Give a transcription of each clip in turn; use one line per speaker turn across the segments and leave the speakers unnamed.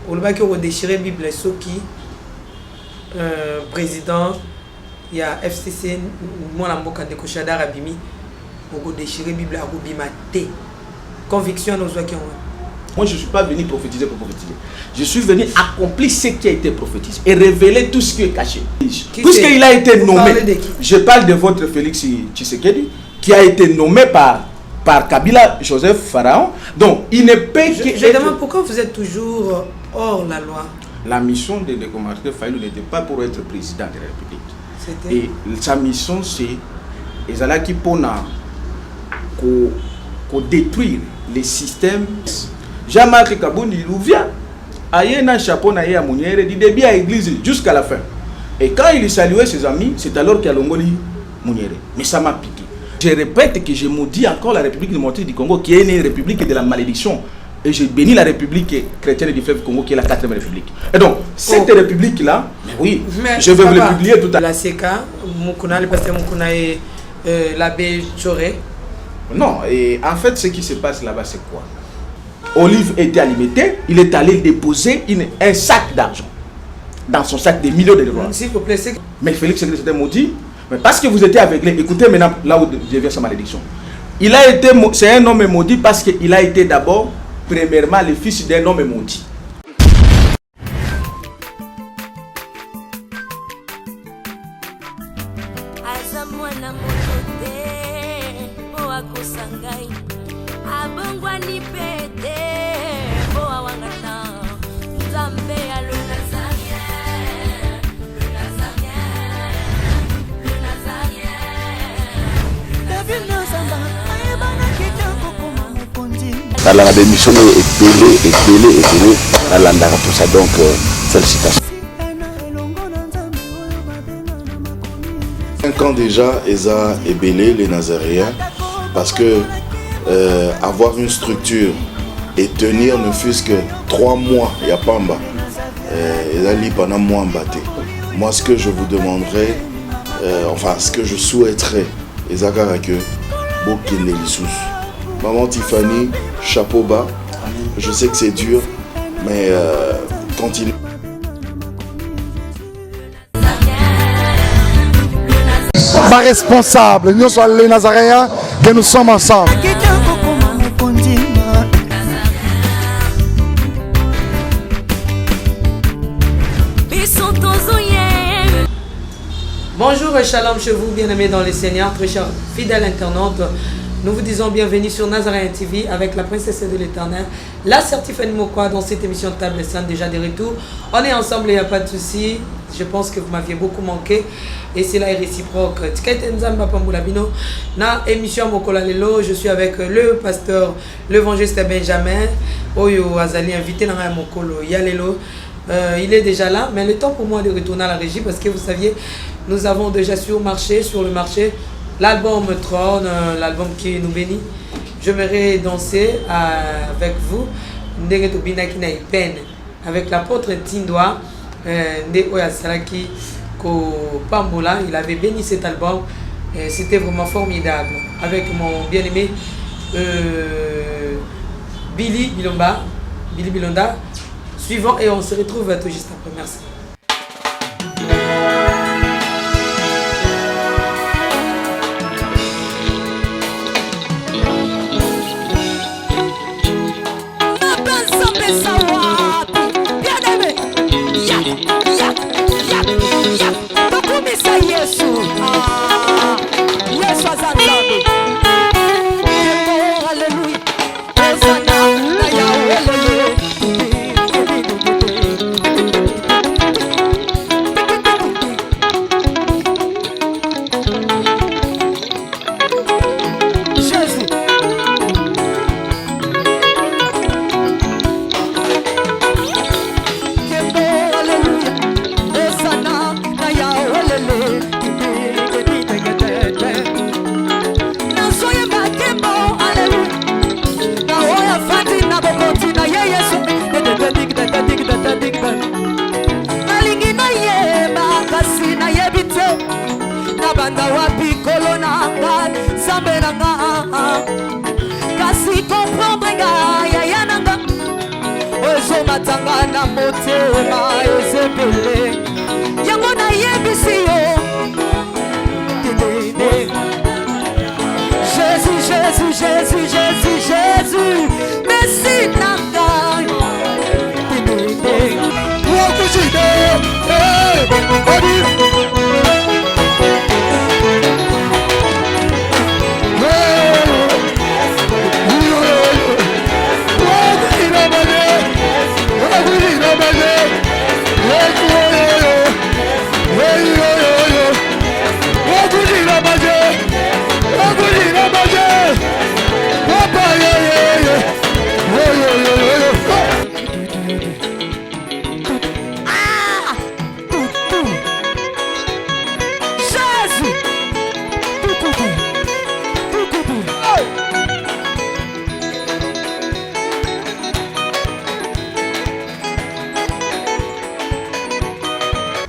On va que déchirer Bible Soki président il y a FCC moi la mboka de Koshada Rabimi on déchirer Bible à Bimate conviction nos qui
moi je ne suis pas venu prophétiser pour prophétiser. Je suis venu accomplir ce qui a été prophétisé et révéler tout ce qui est caché. Puisqu'il a été nommé, je parle de votre Félix Tshisekedi qui a été nommé par Kabila Joseph Pharaon. Donc il ne peut que...
Je demande pourquoi vous êtes toujours hors la loi.
La mission de Martin Fayulu n'était pas pour être président de la République. Et sa mission c'est qui pour détruire les systèmes. Jean-Marc Kabound il vient à un chapeau à Mounière du début à l'église jusqu'à la fin. Et quand il saluait ses amis, c'est alors qu'il a l'ongoli Mounière. Mais ça m'a piqué. Je répète que je maudis encore la République démocratique du Congo qui est une république de la malédiction. Et je bénis la République chrétienne du fleuve Congo qui est la 4e République. Et donc, cette république-là, oui, je vais vous le publier tout à l'heure.
La CK, Moukouna, le pasteur Moukouna et l'abbé Choré.
Non, et en fait, ce qui se passe là-bas, c'est quoi? Olive était alimenté, il est allé déposer un sac d'argent dans son sac, des millions de dollars.
S'il vous plaît,
mais Félix c'était maudit, mais parce que vous étiez aveuglé, écoutez maintenant là où devient sa malédiction. C'est un homme maudit parce qu'il a été d'abord, premièrement, le fils d'un homme maudit.
La démission est belée à l'andara pour ça donc félicitations.
5 ans déjà, Eza est belé les Nazaréens parce que avoir une structure et tenir ne fût-ce que 3 mois, il n'y a pas en bas. Eza lit pendant moi en bâté. Moi, ce que je vous demanderais, enfin ce que je souhaiterais, Eza que Bokine Lissous. Maman Tiffany, chapeau bas. Je sais que c'est dur, mais continue.
Pas responsable, nous sommes les Nazaréens, que nous sommes ensemble.
Bonjour et shalom chez vous, bien-aimés dans les Seigneurs, très chers fidèles internautes. Nous vous disons bienvenue sur Nazaréen TV avec la princesse de l'Éternel, la certifiée Mokwa dans cette émission de Table Sainte déjà de retour. On est ensemble, il n'y a pas de souci. Je pense que vous m'aviez beaucoup manqué et cela est réciproque. Na émission Mokola Lelo, je suis avec le pasteur, l'évangéliste Benjamin. Oyo Azali invité dans Mokolo Yalelo. Il est déjà là, mais le temps pour moi de retourner à la régie parce que vous saviez, nous avons déjà sur le marché, l'album Trône, l'album qui nous bénit. J'aimerais danser avec vous, avec l'apôtre Tindoa, il avait béni cet album. C'était vraiment formidable. Avec mon bien-aimé Billy Bilonda. Suivant et on se retrouve tout juste après. Merci.
matanga na motema ezebele yango na yebisi yo Jésus, Jésus, Jésus, Jésus, Jésus, merci Nanga.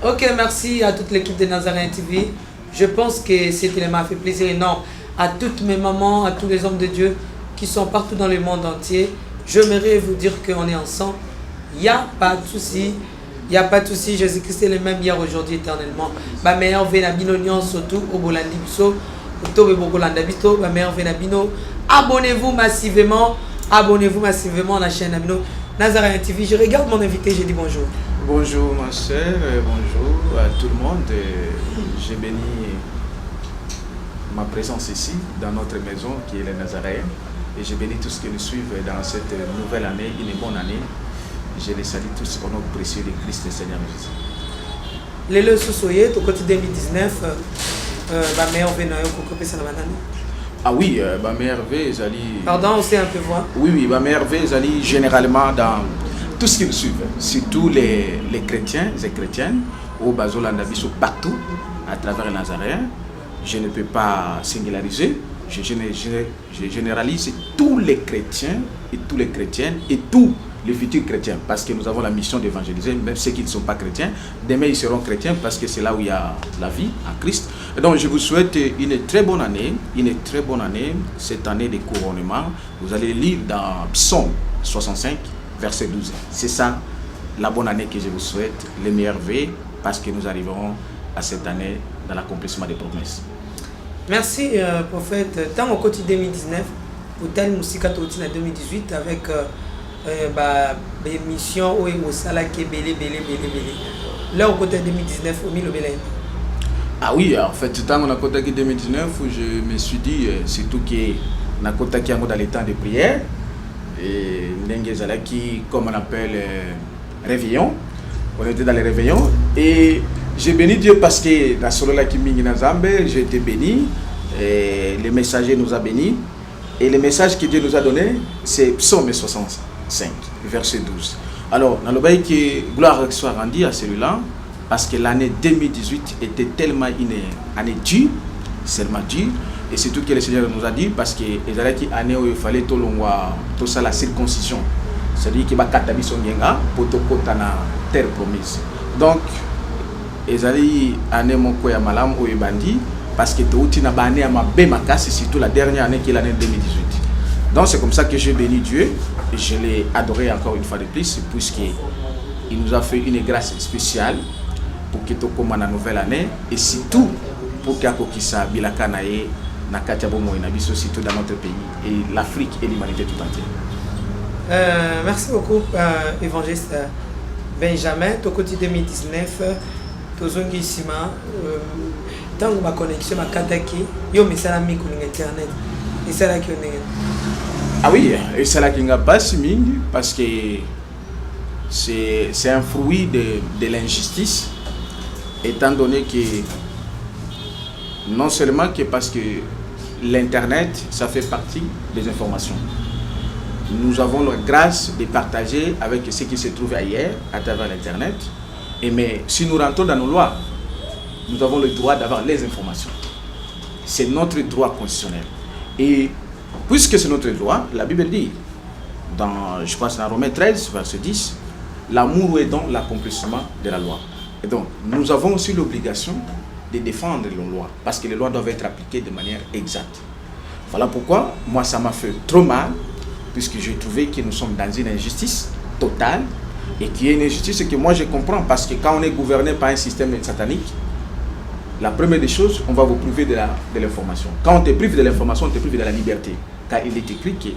Ok, merci à toute l'équipe de Nazaréen TV. Je pense que cet élément a fait plaisir énorme à toutes mes mamans, à tous les hommes de Dieu qui sont partout dans le monde entier. J'aimerais vous dire qu'on est ensemble. Il n'y a pas de souci. Il n'y a pas de souci. Jésus-Christ est le même hier, aujourd'hui, éternellement. Ma meilleure vénabino surtout au Bolandi Biso. Ma meilleure vénabino. Abonnez-vous massivement. Abonnez-vous massivement à la chaîne Amino Nazaréen TV. Je regarde mon invité, je dis bonjour.
Bonjour ma soeur, bonjour à tout le monde. J'ai béni ma présence ici, dans notre maison qui est les Nazaréens. Et j'ai béni tous ceux qui nous suivent dans cette nouvelle année, une bonne année. Je les salue tous au nom précieux de Christ le Seigneur Jésus.
Lelo Sosoye, au côté 2019, ma mère venait au côté de
Ah oui, ma mère Zali.
Pardon, aussi un peu voir.
Oui, oui, ma mère Zali généralement dans tout ce qui nous suit, surtout les chrétiens et chrétiennes, au Bazolanda Biso partout, à travers les Nazaréens. Je ne peux pas singulariser, je généralise tous les chrétiens et toutes les chrétiennes et tous les futurs chrétiens, parce que nous avons la mission d'évangéliser, même ceux qui ne sont pas chrétiens. Demain, ils seront chrétiens parce que c'est là où il y a la vie en Christ. Et donc, je vous souhaite une très bonne année, cette année de couronnement. Vous allez lire dans Psaume 65, verset 12. C'est ça, la bonne année que je vous souhaite, les meilleurs vœux, parce que nous arriverons à cette année dans l'accomplissement des promesses.
Merci, prophète. Tant au côté 2019, pour tel Moussika Toti en 2018, avec l'émission où il y a belé. Là, au côté 2019, au milieu de
Ah oui, en fait, tant on a côté 2019, je me suis dit, surtout que on a côté qui est dans les temps de prière, et Nengezalaki, comme on appelle, réveillon. On était dans les réveillons et j'ai béni Dieu parce que dans ce là qui j'ai été béni, et le messager nous a bénis. Et le message que Dieu nous a donné, c'est Psaume 65, verset 12. Alors, dans le bail que gloire soit rendue à celui-là, parce que l'année 2018 était tellement une année dure, seulement dure. Et c'est tout que le Seigneur nous a dit, parce que les années où il fallait tout ça la circoncision. C'est-à-dire qu'il va katabi son yenga pour te kota na terre promise. Donc, les années mon koya malam ou bandi, parce que tu outi na bané à ma bémakas, surtout la dernière année qui est l'année 2018. Donc c'est comme ça que j'ai béni Dieu et je l'ai adoré encore une fois de plus, puisqu'il nous a fait une grâce spéciale pour que tu commences la nouvelle année et surtout pour que Akokisa Bilakanaye Nakatiabo Moïnabiso, surtout dans notre pays et l'Afrique et l'humanité tout entière.
Merci beaucoup, évangéliste Benjamin. Au côté 2019, Tozongi Sima, tant que ma connexion ma kataki, yo mais ça la mis sur internet. Et ça là qui on est.
Ah oui, et ça là qui n'a pas si ming parce que c'est un fruit de l'injustice, étant donné que non seulement que parce que l'internet ça fait partie des informations. Nous avons la grâce de partager avec ce qui se trouve ailleurs à travers l'internet. Mais si nous rentrons dans nos lois, nous avons le droit d'avoir les informations. C'est notre droit constitutionnel. Et puisque c'est notre droit, la Bible dit, je crois que c'est dans Romains 13, verset 10, l'amour est donc l'accomplissement de la loi. Et donc, nous avons aussi l'obligation de défendre les lois, parce que les lois doivent être appliquées de manière exacte. Voilà pourquoi, moi, ça m'a fait trop mal, puisque j'ai trouvé que nous sommes dans une injustice totale, et qui est une injustice, c'est que moi je comprends, parce que quand on est gouverné par un système satanique, la première des choses, on va vous priver de l'information. Quand on te prive de l'information, on te prive de la liberté. Car il est écrit que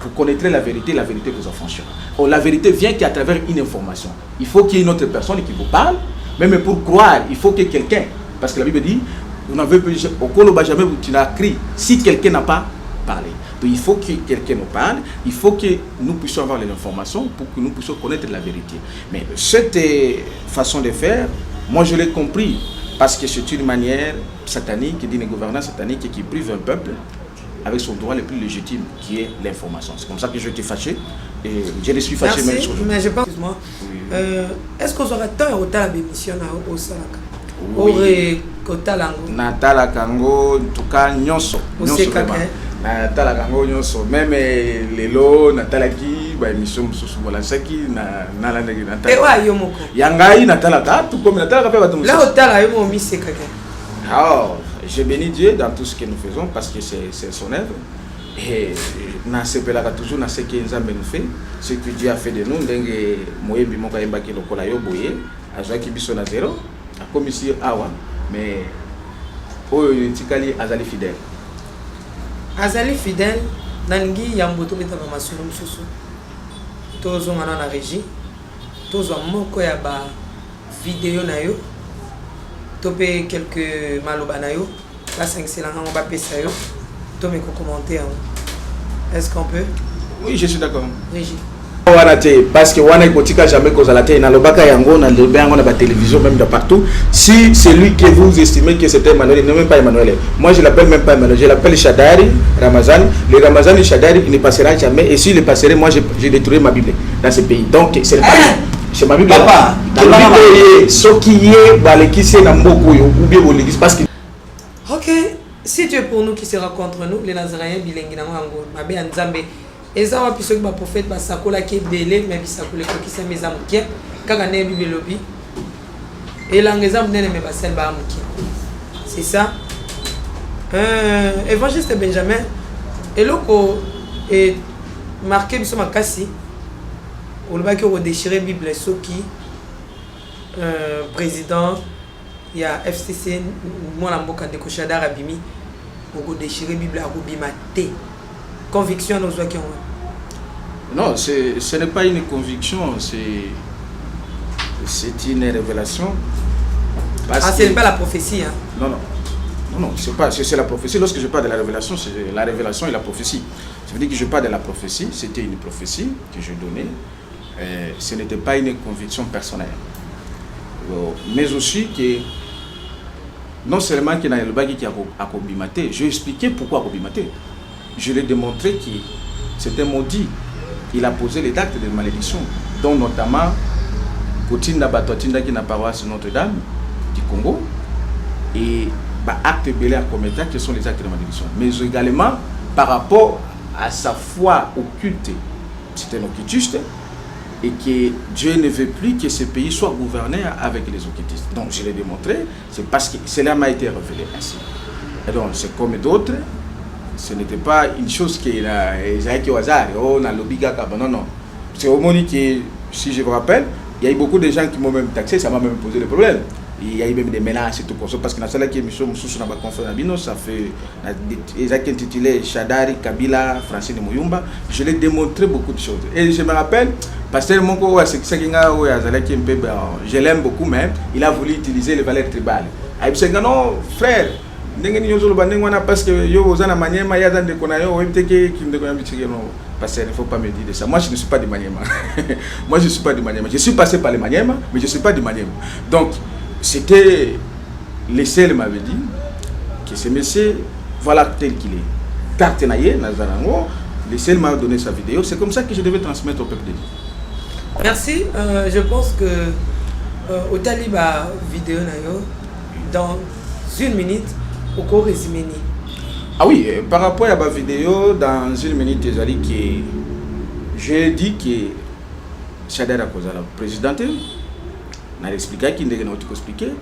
vous connaîtrez la vérité vous affranchira. Or, la vérité vient qu'à travers une information. Il faut qu'il y ait une autre personne qui vous parle, même pour croire, il faut que quelqu'un, parce que la Bible dit, vous n'avez au Koloba jamais tu n'as crié si quelqu'un n'a pas parlé. Donc il faut que quelqu'un nous parle, il faut que nous puissions avoir les informations pour que nous puissions connaître la vérité. Mais cette façon de faire, moi je l'ai compris, parce que c'est une manière satanique, d'une gouvernance satanique qui prive un peuple avec son droit le plus légitime, qui est l'information. C'est comme ça que je t'ai fâché, et je les suis fâché.
Merci, mais je pense, excuse-moi, est-ce qu'on aura tant au temps d'émission au Salaka? Oui.
Natala Kango, en tout cas, nyonso. Natala Kango, nyonso. Même lelo, Natala ki, émission sous Bolasaki, Nalanda Natala.
Et ouais, Yomoko.
Yangai, Natala, tout comme Natala,
là, au Tala, Yomo, Missé Kaka.
Alors, je bénis Dieu dans tout ce que nous faisons parce que c'est son œuvre. Et na sepelaka toujours na ce que Nzambe nous fait, ce que Dieu a fait de nous, ndenge moyebi moko yembaki lokola yo boye, azwaki biso na zéro, a comme ici awa, mais oyo tikali azali fidèle.
Azali fidèle, nangi yamboto beta ba masolo mususu. Tozo ngana na régie, tozo moko ya ba vidéo na yo. Topé quelques maloba na yo, la 5 c'est là on va pesa yo. Tomé commenter. Est-ce qu'on peut?
Oui, je suis d'accord.
Régie.
Parce que wana ikotika jamais cause la télé, na lobaka yango na lobango na ba télévision même de partout. Si c'est lui que vous estimez que c'était Emmanuel, il n'est même pas Emmanuel. Moi je l'appelle même pas Emmanuel, je l'appelle Shadari Ramazan. Le Ramazan et Shadari il ne passera jamais, et s'il le passerait, moi j'ai détruit ma Bible dans ce pays. Donc c'est pas c'est ma Bible. Papa, dans la Bible ce qui est balekisi na mboko ou bien l'église parce que
OK, si tu es pour nous qui sera contre nous, les Nazaréens bilingues na ngo mabe Nzambe. Et ça va puis ceux qui prophète ba sakola qui belé mais bisakole ko ki sa mes amukia kaka ne bibelobi. Et l'angezam nene me basel ba amukia. C'est ça. Évangéliste Benjamin et loko est marqué biso makasi. On va que redéchirer Bible ce qui président il y a FCC moi la mboka de Koshada Rabimi on déchirer Bible à Bimate. Conviction nos qui ont.
Non, ce n'est pas une conviction, c'est une révélation.
Ce n'est pas la prophétie. Hein?
Non, c'est la prophétie. Lorsque je parle de la révélation, c'est la révélation et la prophétie. Ça veut dire que je parle de la prophétie, c'était une prophétie que je donnais. Ce n'était pas une conviction personnelle. Mais aussi que non seulement qu'il y a le bagage qui a cobimaté, j'ai expliqué pourquoi cobimaté. Je l'ai démontré que c'était maudit. Il a posé les actes de malédiction, dont notamment Kotinda Batotinda qui n'a pas paroisse Notre-Dame du Congo et actes belés à commettre qui sont les actes de malédiction. Mais également par rapport à sa foi occulte, c'était un occultiste et que Dieu ne veut plus que ce pays soit gouverné avec les occultistes. Donc je l'ai démontré, c'est parce que cela m'a été révélé ainsi. Et donc c'est comme d'autres. Ce n'était pas une chose qui est au hasard. Oh, on a non. C'est au moment que, si je vous rappelle, il y a eu beaucoup de gens qui m'ont même taxé, ça m'a même posé des problèmes. Il y a eu même des menaces et tout comme ça, parce que dans cette émission, ça fait, ils ont intitulé Shadari, Kabila, Francine Mouyumba. Je l'ai démontré beaucoup de choses. Et je me rappelle, Pasteur Monko, je l'aime beaucoup même, il a voulu utiliser les valeurs tribales. Non, frère. Parce que parce qu'il ne faut pas me dire de ça. Moi je ne suis pas du Maniema. Moi je ne suis pas du Maniema. Je suis passé par le Maniema, mais je ne suis pas du Maniema. Donc c'était le seul m'avait dit que ce monsieur voilà tel qu'il est. Tartenaye Nazarango, le seul m'a donné sa vidéo. C'est comme ça que je devais transmettre au peuple de Dieu.
Merci. Je pense que au Taliba vidéo dans une minute.
Ah oui, par rapport à ma vidéo, dans une minute, j'ai dit que Shader a causé la présidente. On a expliqué qu'il n'a pas expliqué.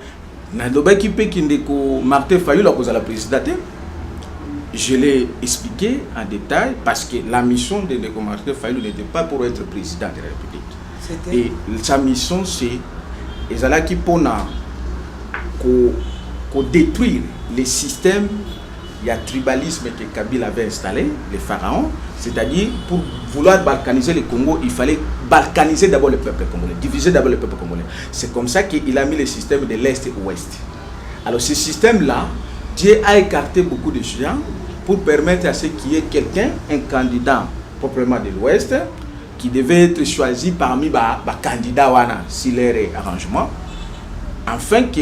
On a dit que Martin Fayou a causé la présidente. Je l'ai expliqué en détail parce que la mission de Martin Fayou n'était pas pour être président de la République. Et sa mission, c'est qui pour détruire les systèmes, il y a tribalisme que Kabila avait installé, les pharaons, c'est-à-dire pour vouloir balkaniser le Congo, il fallait balkaniser d'abord le peuple congolais, diviser d'abord le peuple congolais. C'est comme ça qu'il a mis le système de l'Est et Ouest. Alors ce système-là, Dieu a écarté beaucoup de gens pour permettre à ce qu'il y ait quelqu'un, un candidat proprement de l'Ouest, qui devait être choisi parmi les candidats s'il est arrangement, afin que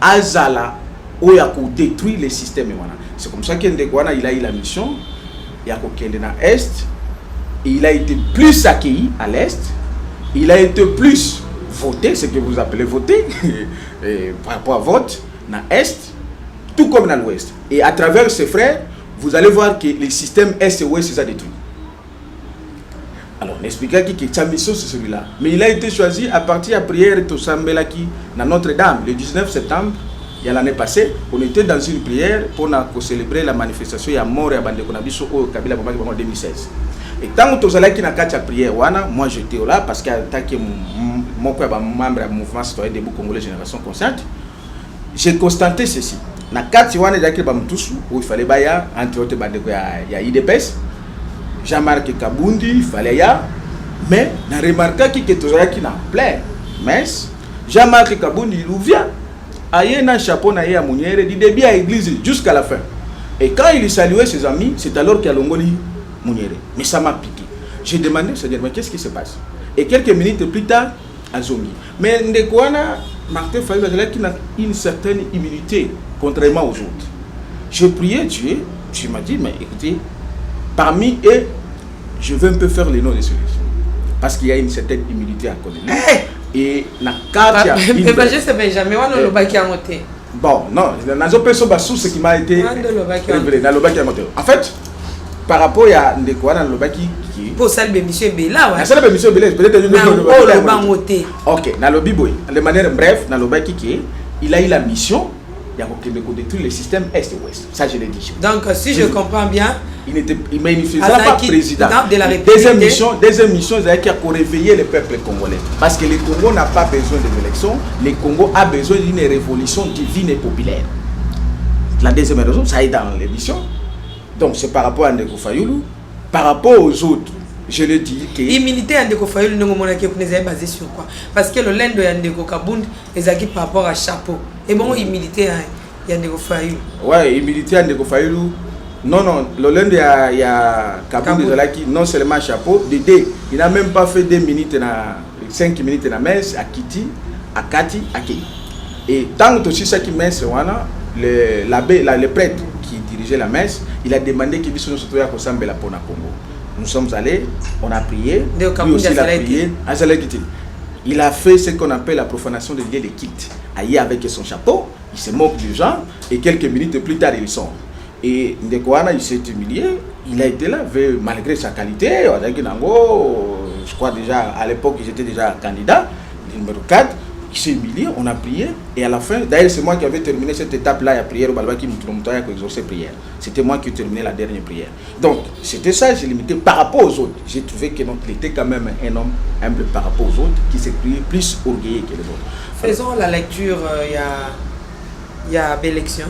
Azala ou ya détruire les systèmes. C'est comme ça qu'il a eu la mission, il a dans l'Est, et il a été plus accueilli à l'Est, il a été plus voté, ce que vous appelez voter, par rapport à vote, dans l'Est, tout comme dans l'Ouest. Et à travers ses frères, vous allez voir que les systèmes Est et Ouest sont détruits. Alors, on expliquera que sa mission c'est celui-là. Mais il a été choisi à partir de la prière de Sambelaki dans Notre-Dame. Le 19 septembre, il y a l'année passée, on était dans une prière pour célébrer la manifestation de la mort de Bande Konabiso au Kabila en 2016. Et tant que tu as la prière, moi j'étais là parce que mon membre du mouvement citoyen debout Congolais Génération Consciente, j'ai constaté ceci. Dans le cas où il fallait baya entre autres il y a IDPS, Jean-Marc Kabundi, il fallait y a, mais on a remarqué que tu as plein messe, Jean-Marc Kabundi il vient, il a un chapeau à Mounière, du début à l'église jusqu'à la fin. Et quand il saluait ses amis, c'est alors qu'il a l'ongoli Mounière. Mais ça m'a piqué. J'ai demandé, c'est-à-dire, mais qu'est-ce qui se passe? Et quelques minutes plus tard, à Zongi. Mais Ndekwana, Martin Fayou qui a une certaine immunité, contrairement aux autres. Je priais Dieu, je m'ai dit, mais écoutez, parmi eux, je veux un peu faire les noms de celui-ci. Parce qu'il y a une certaine immunité à connaître. Et la carte.
Mais je sais Benjamin, on a le bac qui a monté.
Bon, non, dans une source qui m'a été révélé. Dans le bac qui a monté. En fait, par rapport à Ndekwana, dans le bac qui.
Pour ça, le monsieur Bella, ouais.
Ça, le monsieur Bella, peut-être
le bac monté.
Ok, dans le biboy. De manière bref, dans le bac qui il a eu la mission. Il y a détruire le système Est et Ouest. Ça, je l'ai dit.
Donc, si je comprends bien,
il ne faisait pas président.
De la République.
Deuxième mission, c'est qu'il a réveiller le peuple congolais. Parce que le Congo n'a pas besoin de l'élection. Le Congo a besoin d'une révolution divine et populaire. La deuxième raison, ça est dans l'émission. Donc, c'est par rapport à Ndeko Fayoulou. Par rapport aux autres, je le dis que...
L'immunité à Ndeko Fayoulou, nous est basée sur quoi? Parce que le lend de Ndeko Kabound est acquis par rapport à chapeau. Et bon, immunité à Ndeko Fayoulou. Ouais,
immunité à Ndeko Fayoulou. Non, le lend de Kabound est acquis non seulement chapeau, il n'a même pas fait 2 minutes, 5 minutes dans la messe à Kiti, à Kati, à Kei. Et tant que aussi ça qui messe, le prêtre qui dirigeait la messe, il a demandé qu'il puisse nous retrouver à Kosambela pour la Congo. Nous sommes allés, on a prié, lui aussi il a prié, il a fait ce qu'on appelle la profanation de lieux de quitte. Aïe avec son chapeau, il se moque des gens et quelques minutes plus tard il sort. Et Ndekwana il s'est humilié, il a été là malgré sa qualité. Je crois déjà à l'époque j'étais déjà candidat, numéro 4. Il s'est humilié, on a prié, et à la fin, d'ailleurs c'est moi qui avais terminé cette étape-là, la prière au Balba qui m'a exaucé prière. C'était moi qui ai terminé la dernière prière. Donc, c'était ça, j'ai limité par rapport aux autres. J'ai trouvé qu'il était quand même un homme humble par rapport aux autres, qui s'est plus orgueilleux que les autres.
Faisons la lecture, il y a Bélection.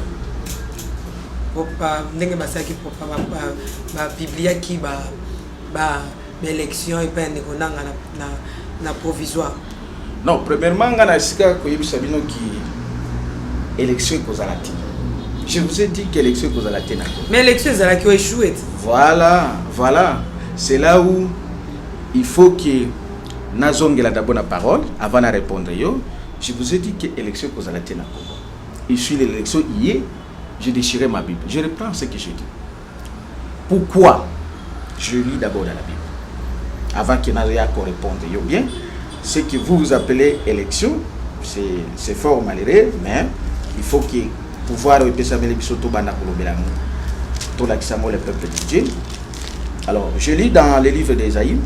Biblia qui Bélection et puis na provisoire.
Non, premièrement, on a dit que l'élection est causalité. Je vous ai dit que l'élection est causalité.
Mais l'élection est échouée.
Voilà. C'est là où il faut que nous ayons d'abord la parole avant de répondre. Je vous ai dit que l'élection est causalité. Je suis l'élection hier, j'ai déchiré ma Bible. Je reprends ce que j'ai dit. Pourquoi? Je lis d'abord dans la Bible. Avant que nous ayons répondre. Bien. Ce que vous appelez élection, c'est fort malheureux, mais il faut que pouvoir le peuple de Dieu. Alors, je lis dans les livres d'Ésaïe.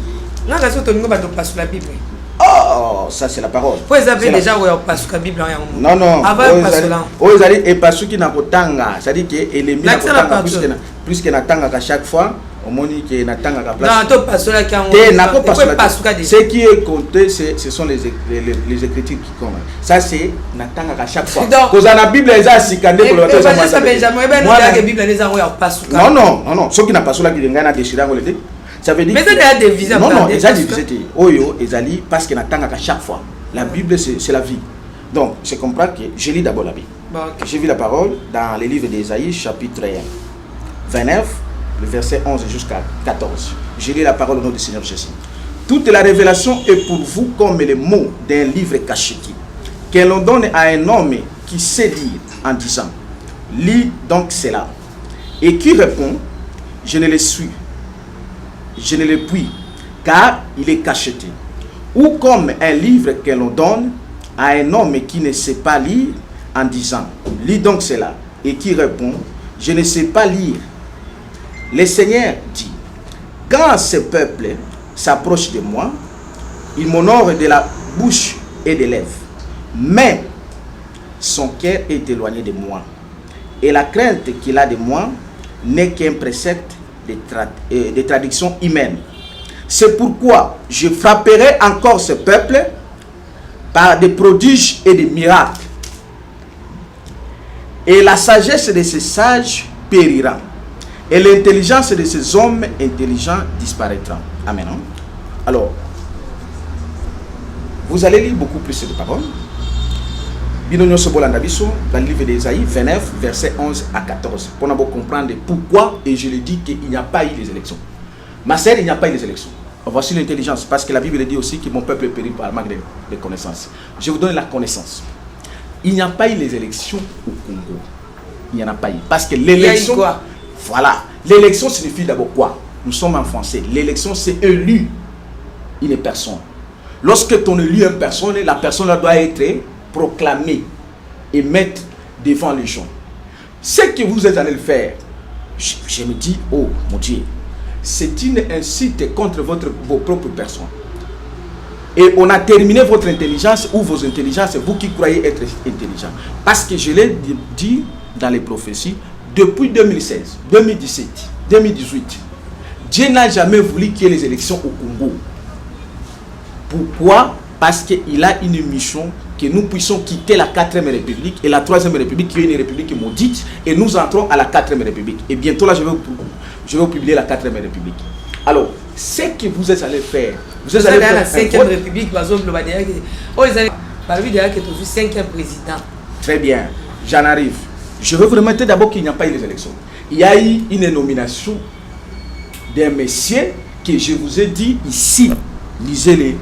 Oh, ça c'est la parole.
Vous avez déjà passé la Bible.
Non. Vous allez et pas qui n'a pas tanga, c'est-à-dire que les plus que n'a tanga à chaque fois. au moni qui n'attend qu'à place.
Non, toi pas cela qui a
Ce qui est compté, ce sont les écritures qui comptent. Ça c'est n'attend qu'à chaque fois. Parce que dans la Bible les a sikandé pour le bateau. Non. Ceux qui n'a pas cela qui n'ont déchiré on le dit. Ça veut dire.
Mais il y a des visas.
Non, ils ont divisé. Oyo, ils allaient parce qu'ils n'attendent qu'à chaque fois. La Bible c'est la vie. Donc je comprends que je lis d'abord la Bible. J'ai vu la parole dans les livres d'Ésaïe chapitre 29. Le verset 11 jusqu'à 14. Je lis la parole au nom du Seigneur Jésus. Toute la révélation est pour vous comme les mots d'un livre caché que l'on donne à un homme qui sait lire en disant « Lis donc cela » et qui répond « Je ne le suis, je ne le puis, car il est cacheté. » Ou comme un livre que l'on donne à un homme qui ne sait pas lire en disant « Lis donc cela » et qui répond « Je ne sais pas lire. » Le Seigneur dit, quand ce peuple s'approche de moi, il m'honore de la bouche et des lèvres, mais son cœur est éloigné de moi. Et la crainte qu'il a de moi n'est qu'un précepte de traduction humaine. C'est pourquoi je frapperai encore ce peuple par des prodiges et des miracles. Et la sagesse de ces sages périra. Et l'intelligence de ces hommes intelligents disparaîtra. Amen. Alors, vous allez lire beaucoup plus de paroles. Dans le livre d'Ésaïe 29, versets 11 à 14. Pour comprendre pourquoi, et je le dis qu'il n'y a pas eu les élections. Ma sœur, il n'y a pas eu les élections. Voici l'intelligence, parce que la Bible dit aussi que mon peuple périt par manque de connaissances. Je vous donne la connaissance. Il n'y a pas eu les élections au Congo. Il n'y en a pas eu. Parce que l'élection... Voilà. L'élection signifie d'abord quoi? Nous sommes en français. L'élection, c'est élu une personne. Lorsque tu élis une personne, la personne doit être proclamée et mettre devant les gens. Ce que vous êtes allé faire, je me dis, oh mon Dieu, c'est une insulte contre vos propres personnes. Et on a terminé votre intelligence ou vos intelligences, vous qui croyez être intelligent. Parce que je l'ai dit dans les prophéties, depuis 2016, 2017, 2018, Dieu n'a jamais voulu qu'il y ait les élections au Congo. Pourquoi? Parce qu'il a une mission que nous puissions quitter la 4e République et la 3e République qui est une république maudite et nous entrons à la 4e République. Et bientôt là, je vais publier la 4e République. Alors, ce que vous êtes allé faire, vous êtes allé faire
la 5e République, par exemple, le 5e président.
Très bien, j'en arrive. Je veux vous remettre d'abord qu'il n'y a pas eu les élections. Il y a eu une nomination d'un monsieur que je vous ai dit ici. Lisez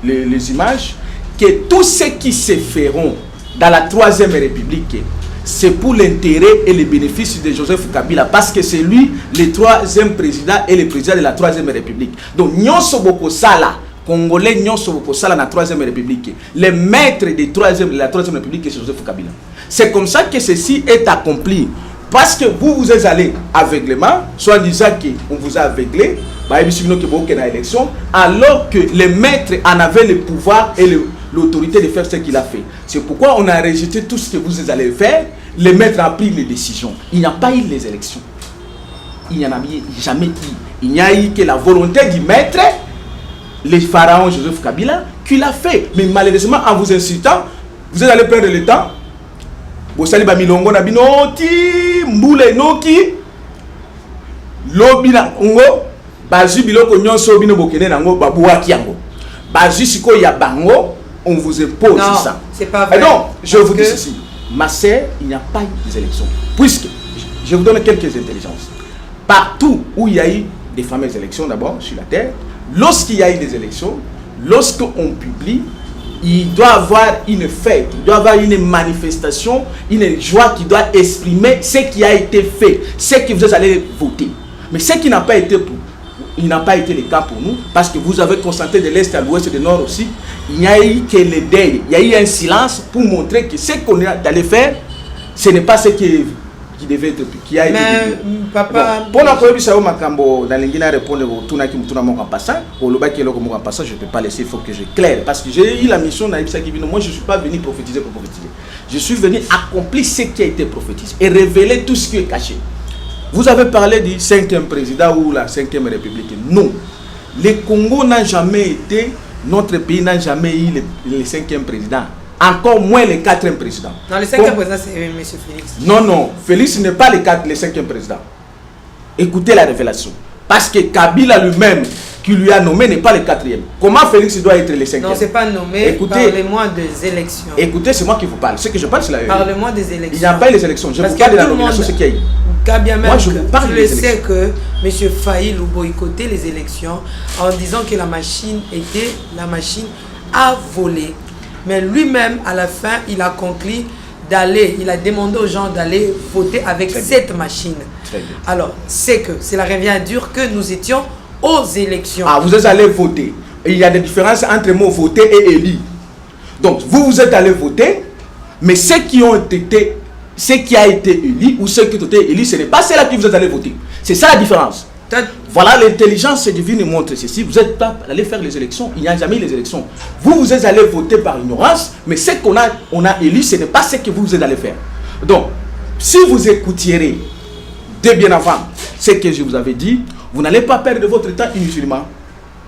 les images. Que tous ceux qui se feront dans la 3e République, c'est pour l'intérêt et le bénéfice de Joseph Kabila. Parce que c'est lui le 3e président et le président de la 3e République. Donc, Nyonso Boko Sala, Congolais Nyonso Boko Sala, la 3e République. Le maître de la 3e République, c'est Joseph Kabila. C'est comme ça que ceci est accompli. Parce que vous êtes allé aveuglément, soit disant qu'on vous a aveuglé, alors que le maître en avait le pouvoir et l'autorité de faire ce qu'il a fait. C'est pourquoi on a rejeté tout ce que vous êtes allé faire. Le maître a pris les décisions. Il n'y a pas eu les élections. Il n'y en a jamais eu. Il n'y a eu que la volonté du maître, le pharaon Joseph Kabila, qui l'a fait. Mais malheureusement, en vous incitant, vous êtes allé perdre le temps. Vous allez milongo na binoti mbule noki lobina ngo bazu biloko nyonso bino bokene nango babuaki yango bazu siko ya bango on vous impose
non,
ça.
C'est pas vrai.
Et non, je vous dis ceci. Ma sœur, il n'y a pas eu des élections. Puisque je vous donne quelques intelligences. Partout où il y a eu des fameuses élections d'abord sur la terre, lorsqu'il y a eu des élections, lorsqu'on publie, il doit avoir une fête, il doit avoir une manifestation, une joie qui doit exprimer ce qui a été fait, ce que vous allez voter. Mais ce qui n'a pas été il n'a pas été le cas pour nous, parce que vous avez constaté de l'Est à l'Ouest et du Nord aussi, il n'y a eu que les deuils, il y a eu un silence pour montrer que ce qu'on est allé faire, ce n'est pas ce qui devait être, qui a été.
Mais papa,
pour la première fois, Makambo, dans l'ingénieur répondre au tournage qui me en passant, au loba qui est en passant, je ne peux pas laisser, il faut que je claire, parce que j'ai eu la mission moi je ne suis pas venu prophétiser pour prophétiser. Je suis venu accomplir ce qui a été prophétisé et révéler tout ce qui est caché. Vous avez parlé du 5e président ou la 5e République. Non. Le Congo n'a jamais été, notre pays n'a jamais eu le 5e président. Encore moins le 4e président.
Non, le 5e président, c'est M. Félix.
Non, non. Félix n'est pas le 5e président. Écoutez la révélation. Parce que Kabila lui-même, qui lui a nommé, n'est pas le 4e. Comment Félix doit être le 5e?
Non, c'est pas nommé.
Écoutez,
parlez-moi des élections.
Écoutez, c'est moi qui vous parle. Ce que je parle, c'est la vérité.
Parlez-moi des élections.
Il n'y a pas eu les élections. Je vous parle de la nomination, ce qu'il y a eu.
Bien même
moi, je
tu le sais que M. Faïl boycottait les élections en disant que la machine a volé. Mais lui-même, à la fin, il a conclu il a demandé aux gens d'aller voter avec cette machine. Alors, c'est la revient dure que nous étions aux élections.
Ah, vous êtes allé voter. Il y a des différences entre le mot voter et élire. Donc, vous êtes allé voter, mais ceux qui a été élu ou ceux qui ont été élus, ce n'est pas ceux-là qui vous êtes allé voter. C'est ça la différence. Voilà, l'intelligence divine montre ceci. Vous êtes pas allé faire les élections. Il n'y a jamais eu les élections. Vous êtes allé voter par ignorance, mais ce qu'on a élu, ce n'est pas ce que vous êtes allé faire. Donc, si vous écoutiez dès bien avant ce que je vous avais dit, vous n'allez pas perdre votre temps inutilement.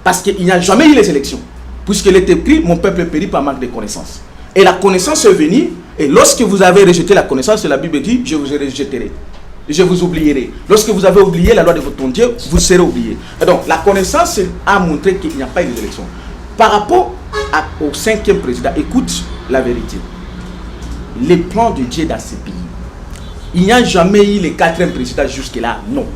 Parce qu'il n'y a jamais eu les élections. Puisqu'il est écrit, mon peuple périt par manque de connaissance. Et la connaissance est venue, et lorsque vous avez rejeté la connaissance, la Bible dit, je vous rejetterai. Je vous oublierai. Lorsque vous avez oublié la loi de votre Dieu, vous serez oublié. Et donc, la connaissance a montré qu'il n'y a pas eu d'élection. Par rapport au 5e président, écoute la vérité. Les plans de Dieu dans ce pays, il n'y a jamais eu le 4e président jusque-là, non.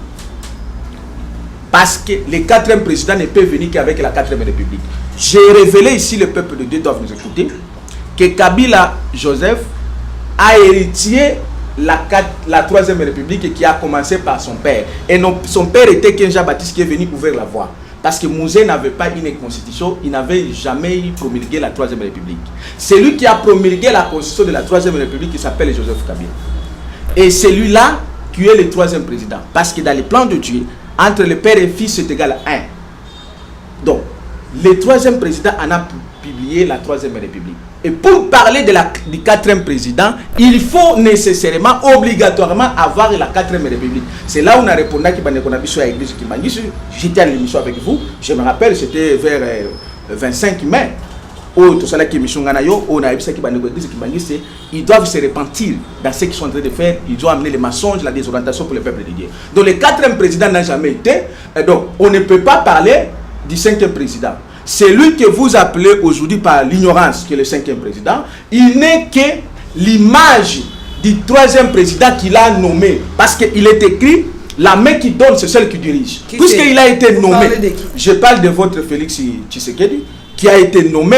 Parce que le 4e président ne peut venir qu'avec la 4e République. J'ai révélé ici, le peuple de Dieu doit nous écouter, que Kabila Joseph a hérité la 3e République qui a commencé par son père. Et non, son père était Kenja Baptiste qui est venu ouvrir la voie. Parce que Mouzé n'avait pas une constitution, il n'avait jamais promulgué la 3e République. C'est lui qui a promulgué la constitution de la 3e République qui s'appelle Joseph Kabila. Et c'est lui-là qui est le 3e président. Parce que dans les plans de Dieu, entre le père et le fils, c'est égal à 1. Donc, le 3e président en a publié la 3e République. Et pour parler du 4e président, il faut nécessairement, obligatoirement avoir la 4e République. C'est là où on a répondu qu'on a vu sur l'église qui m'a dit, j'étais à l'émission avec vous, je me rappelle, c'était vers 25 mai. Ils doivent se repentir dans ce qu'ils sont en train de faire. Ils doivent amener les mensonges, la désorientation pour le peuple de Dieu. Donc le 4e président n'a jamais été. Donc on ne peut pas parler du 5e président. C'est lui que vous appelez aujourd'hui par l'ignorance qui est le 5e président. Il n'est que l'image du 3e président qu'il a nommé. Parce qu'il est écrit, la main qui donne, c'est celle qui dirige. Puisqu'il a été nommé, je parle de votre Félix Tshisekedi, qui a été nommé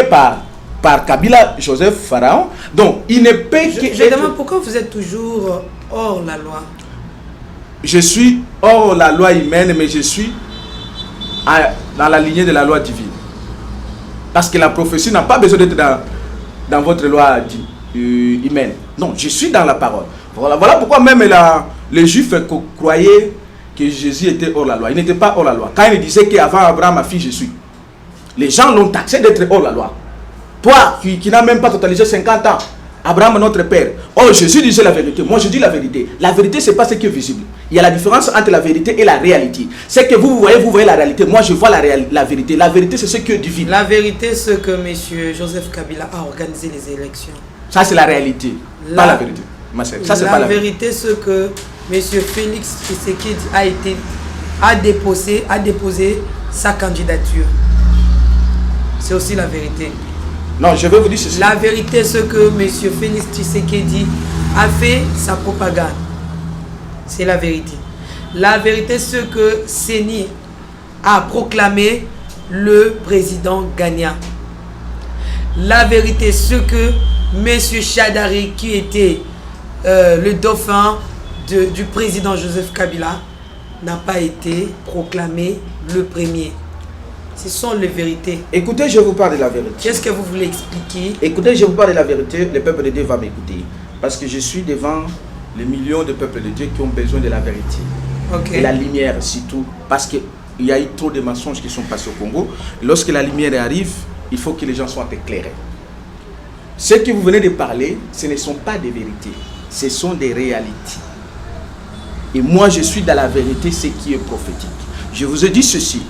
par Kabila Joseph Pharaon. Donc, il ne peut que...
Je demande pourquoi vous êtes toujours hors la loi.
Je suis hors la loi humaine, mais je suis dans la lignée de la loi divine. Parce que la prophétie n'a pas besoin d'être dans votre loi humaine. Non, je suis dans la parole. Voilà pourquoi même les Juifs croyaient que Jésus était hors la loi. Il n'était pas hors la loi. Quand il disait qu'avant Abraham, ma fille, je suis. Les gens l'ont taxé d'être hors la loi. Toi, qui n'as même pas totalisé 50 ans, Abraham, notre père. Oh, Jésus disait la vérité. Moi, je dis la vérité. La vérité, ce n'est pas ce qui est visible. Il y a la différence entre la vérité et la réalité. C'est que vous voyez la réalité. Moi, je vois la vérité. La vérité, c'est ce qui est divin.
La vérité, c'est que M. Joseph Kabila a organisé les élections.
Ça, c'est la réalité. Pas la vérité. Ça, c'est pas la
vérité, c'est que M. Félix Tshisekedi a déposé sa candidature. C'est aussi la vérité.
Non, je vais vous dire ceci.
La vérité, c'est que M. Félix Tshisekedi a fait sa propagande. C'est la vérité. La vérité, c'est que Séni a proclamé le président gagnant. La vérité, c'est que M. Chadari, qui était le dauphin du président Joseph Kabila, n'a pas été proclamé le premier. Ce sont les vérités.
Écoutez, je vous parle de la vérité.
Qu'est-ce que vous voulez expliquer?
Écoutez, je vous parle de la vérité. Le peuple de Dieu va m'écouter. Parce que je suis devant les millions de peuples de Dieu qui ont besoin de la vérité.
Okay.
Et la lumière, surtout. Parce qu'il y a eu trop de mensonges qui sont passés au Congo. Lorsque la lumière arrive, il faut que les gens soient éclairés. Ce que vous venez de parler, ce ne sont pas des vérités. Ce sont des réalités. Et moi, je suis dans la vérité, ce qui est prophétique. Je vous ai dit ceci.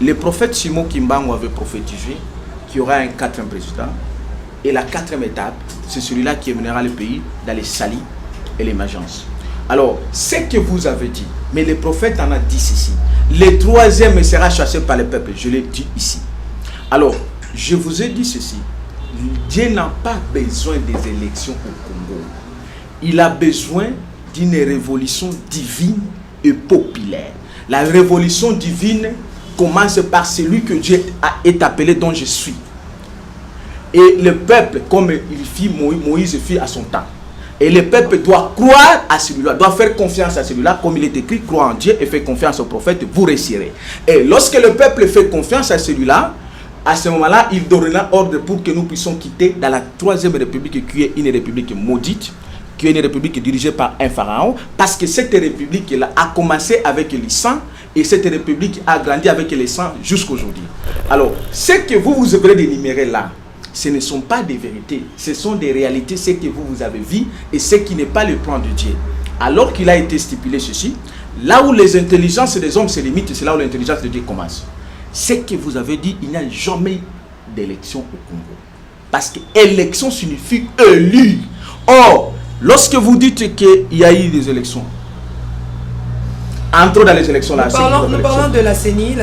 Le prophète Simon Kimbangu avait prophétisé qu'il y aura un 4e président. Et la 4e étape, c'est celui-là qui mènera le pays dans les salis et l'émergence. Alors, ce que vous avez dit, mais le prophète en a dit ceci. Le 3e sera chassé par le peuple. Je l'ai dit ici. Alors, je vous ai dit ceci. Dieu n'a pas besoin des élections au Congo. Il a besoin d'une révolution divine et populaire. La révolution divine commence par celui que Dieu est appelé, dont je suis. Et le peuple, comme Moïse fit à son temps. Et le peuple doit croire à celui-là, doit faire confiance à celui-là, comme il est écrit, croire en Dieu et faire confiance au prophète, vous réussirez. Et lorsque le peuple fait confiance à celui-là, à ce moment-là, il donnera ordre pour que nous puissions quitter dans la 3e république, qui est une république maudite, qui est une république dirigée par un pharaon, parce que cette république-là a commencé avec les sangs, et cette république a grandi avec les sangs jusqu'à aujourd'hui. Alors, ce que vous venez d'énumérer là, ce ne sont pas des vérités, ce sont des réalités, ce que vous avez vu, et ce qui n'est pas le plan de Dieu. Alors qu'il a été stipulé ceci, là où les intelligences des hommes se limitent, c'est là où l'intelligence de Dieu commence. Ce que vous avez dit, il n'y a jamais d'élection au Congo. Parce que élection signifie élu. Or, lorsque vous dites qu'il y a eu des élections, entrons dans les élections là.
Nous parlons de la CENI.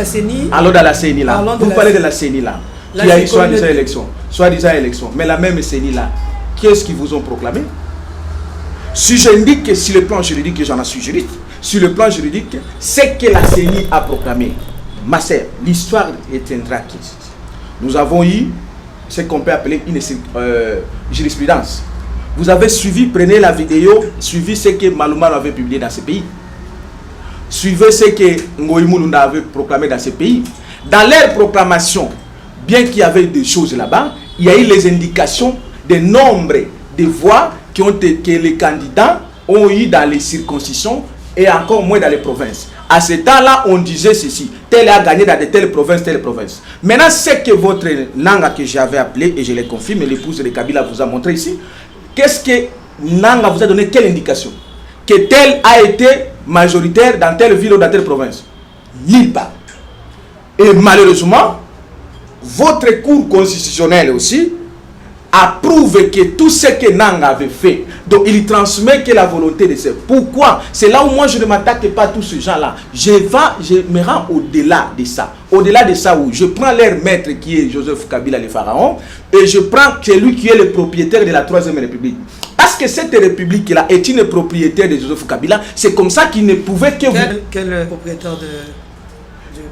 Alors dans la CENI là, vous parlez de la CENI là, qui a eu soi-disant élection. Mais la même CENI là, qu'est-ce qu'ils vous ont proclamé? Si j'indique que sur le plan juridique, j'en suis juriste, sur le plan juridique, c'est que la CENI a proclamé. Ma sœur, l'histoire éteindra qui. Nous avons eu ce qu'on peut appeler une jurisprudence. Vous avez suivi, prenez la vidéo, suivez ce que Malouma avait publié dans ce pays. Suivez ce que Ngoï Mulunda avait proclamé dans ce pays. Dans leur proclamation, bien qu'il y avait des choses là-bas, il y a eu les indications des nombres de voix que les candidats ont eu dans les circonscriptions et encore moins dans les provinces. À ce temps-là, on disait ceci, tel a gagné dans de telles provinces, telle province. Maintenant, c'est que votre Nanga que j'avais appelé, et je l'ai confirmé, l'épouse de Kabila vous a montré ici, qu'est-ce que Nanga vous a donné, quelle indication? Que tel a été majoritaire dans telle ville ou dans telle province? Nulle part. Et malheureusement, votre cour constitutionnelle aussi approuve que tout ce que Nanga avait fait, donc il transmet que la volonté de ce. Pourquoi? C'est là où moi je ne m'attaque pas à tous ces gens-là. Je me rends au-delà de ça. Au-delà de ça, où je prends leur maître qui est Joseph Kabila le pharaon, et je prends celui qui est le propriétaire de la 3e République. Parce que cette république-là est une propriétaire de Joseph Kabila, c'est comme ça qu'il ne pouvait que
Quel propriétaire du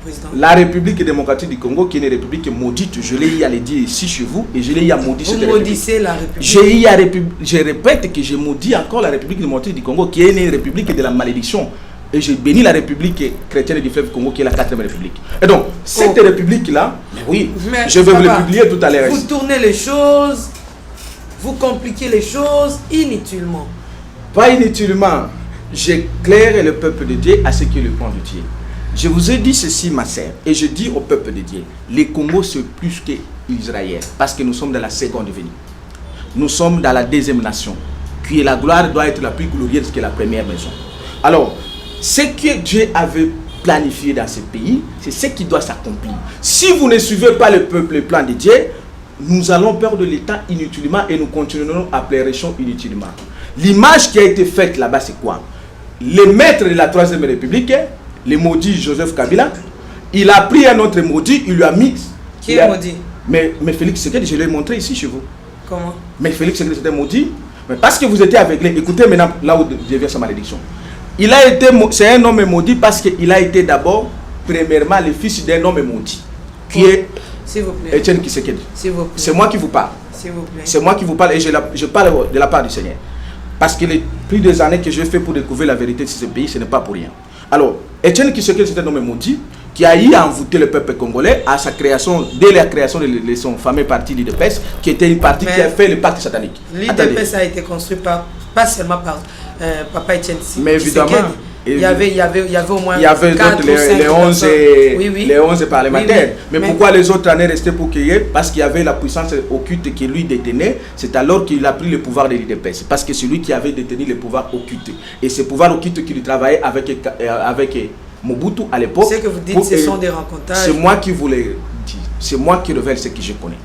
président?
La République démocratique du Congo, qui est une république maudite, je l'ai eu à le dire ici chez vous, et je l'ai eu à maudire cette république. Vous maudissez la République. Je répète que je maudis encore la République démocratique du Congo, qui est une république de la malédiction. Et je bénis la République chrétienne du fleuve Congo, qui est la 4e République. Et donc, cette république-là, oui,
mais
je vais vous le publier tout à l'heure.
Vous tournez les choses, vous compliquez les choses inutilement.
Pas inutilement. J'éclaire le peuple de Dieu à ce qui est le plan de Dieu. Je vous ai dit ceci, ma sœur, et je dis au peuple de Dieu, les Congo c'est plus que Israël, parce que nous sommes dans la seconde venue. Nous sommes dans la 2e nation, qui est la gloire doit être la plus glorieuse que la première maison. Alors, ce que Dieu avait planifié dans ce pays, c'est ce qui doit s'accomplir. Si vous ne suivez pas le peuple, le plan de Dieu, nous allons perdre l'État inutilement et nous continuerons à prêcher inutilement. L'image qui a été faite là-bas, c'est quoi? Le maître de la 3e République, le maudit Joseph Kabila, il a pris un autre maudit, il lui a mis...
Qui est maudit?
Mais Félix Tshisekedi, je l'ai montré ici chez vous.
Comment?
Mais Félix Tshisekedi c'était maudit, mais parce que vous étiez aveuglé. Écoutez maintenant là où devient sa malédiction. C'est un homme maudit parce qu'il a été d'abord, premièrement, le fils d'un homme maudit, qui est Etienne Tshisekedi. C'est moi qui vous parle. C'est moi qui vous parle et je parle de la part du Seigneur. Parce que les plus des années que je fais pour découvrir la vérité de ce pays, ce n'est pas pour rien. Alors, Etienne Tshisekedi, c'est un homme maudit qui a eu à envoûter le peuple congolais à sa création, dès la création de son fameux parti l'IDPS, qui était une partie qui a fait le pacte satanique.
L'IDPS a été construit pas seulement par Papa Etienne Tshisekedi.
Mais évidemment,
il y avait au moins
il y avait
4
les 11 les 11 parlementaires.
Oui.
Mais pourquoi les autres en est resté pour qu'il y ait? Parce qu'il y avait la puissance occulte qui lui détenait. C'est alors qu'il a pris le pouvoir de l'IDPS. Parce que c'est lui qui avait détenu le pouvoir occulte. Et ce pouvoir occulte qui lui travaillait avec Mobutu à l'époque.
Ce que vous dites, ce sont des rencontrages.
C'est moi qui vous le dis. C'est moi qui révèle ce que je connais.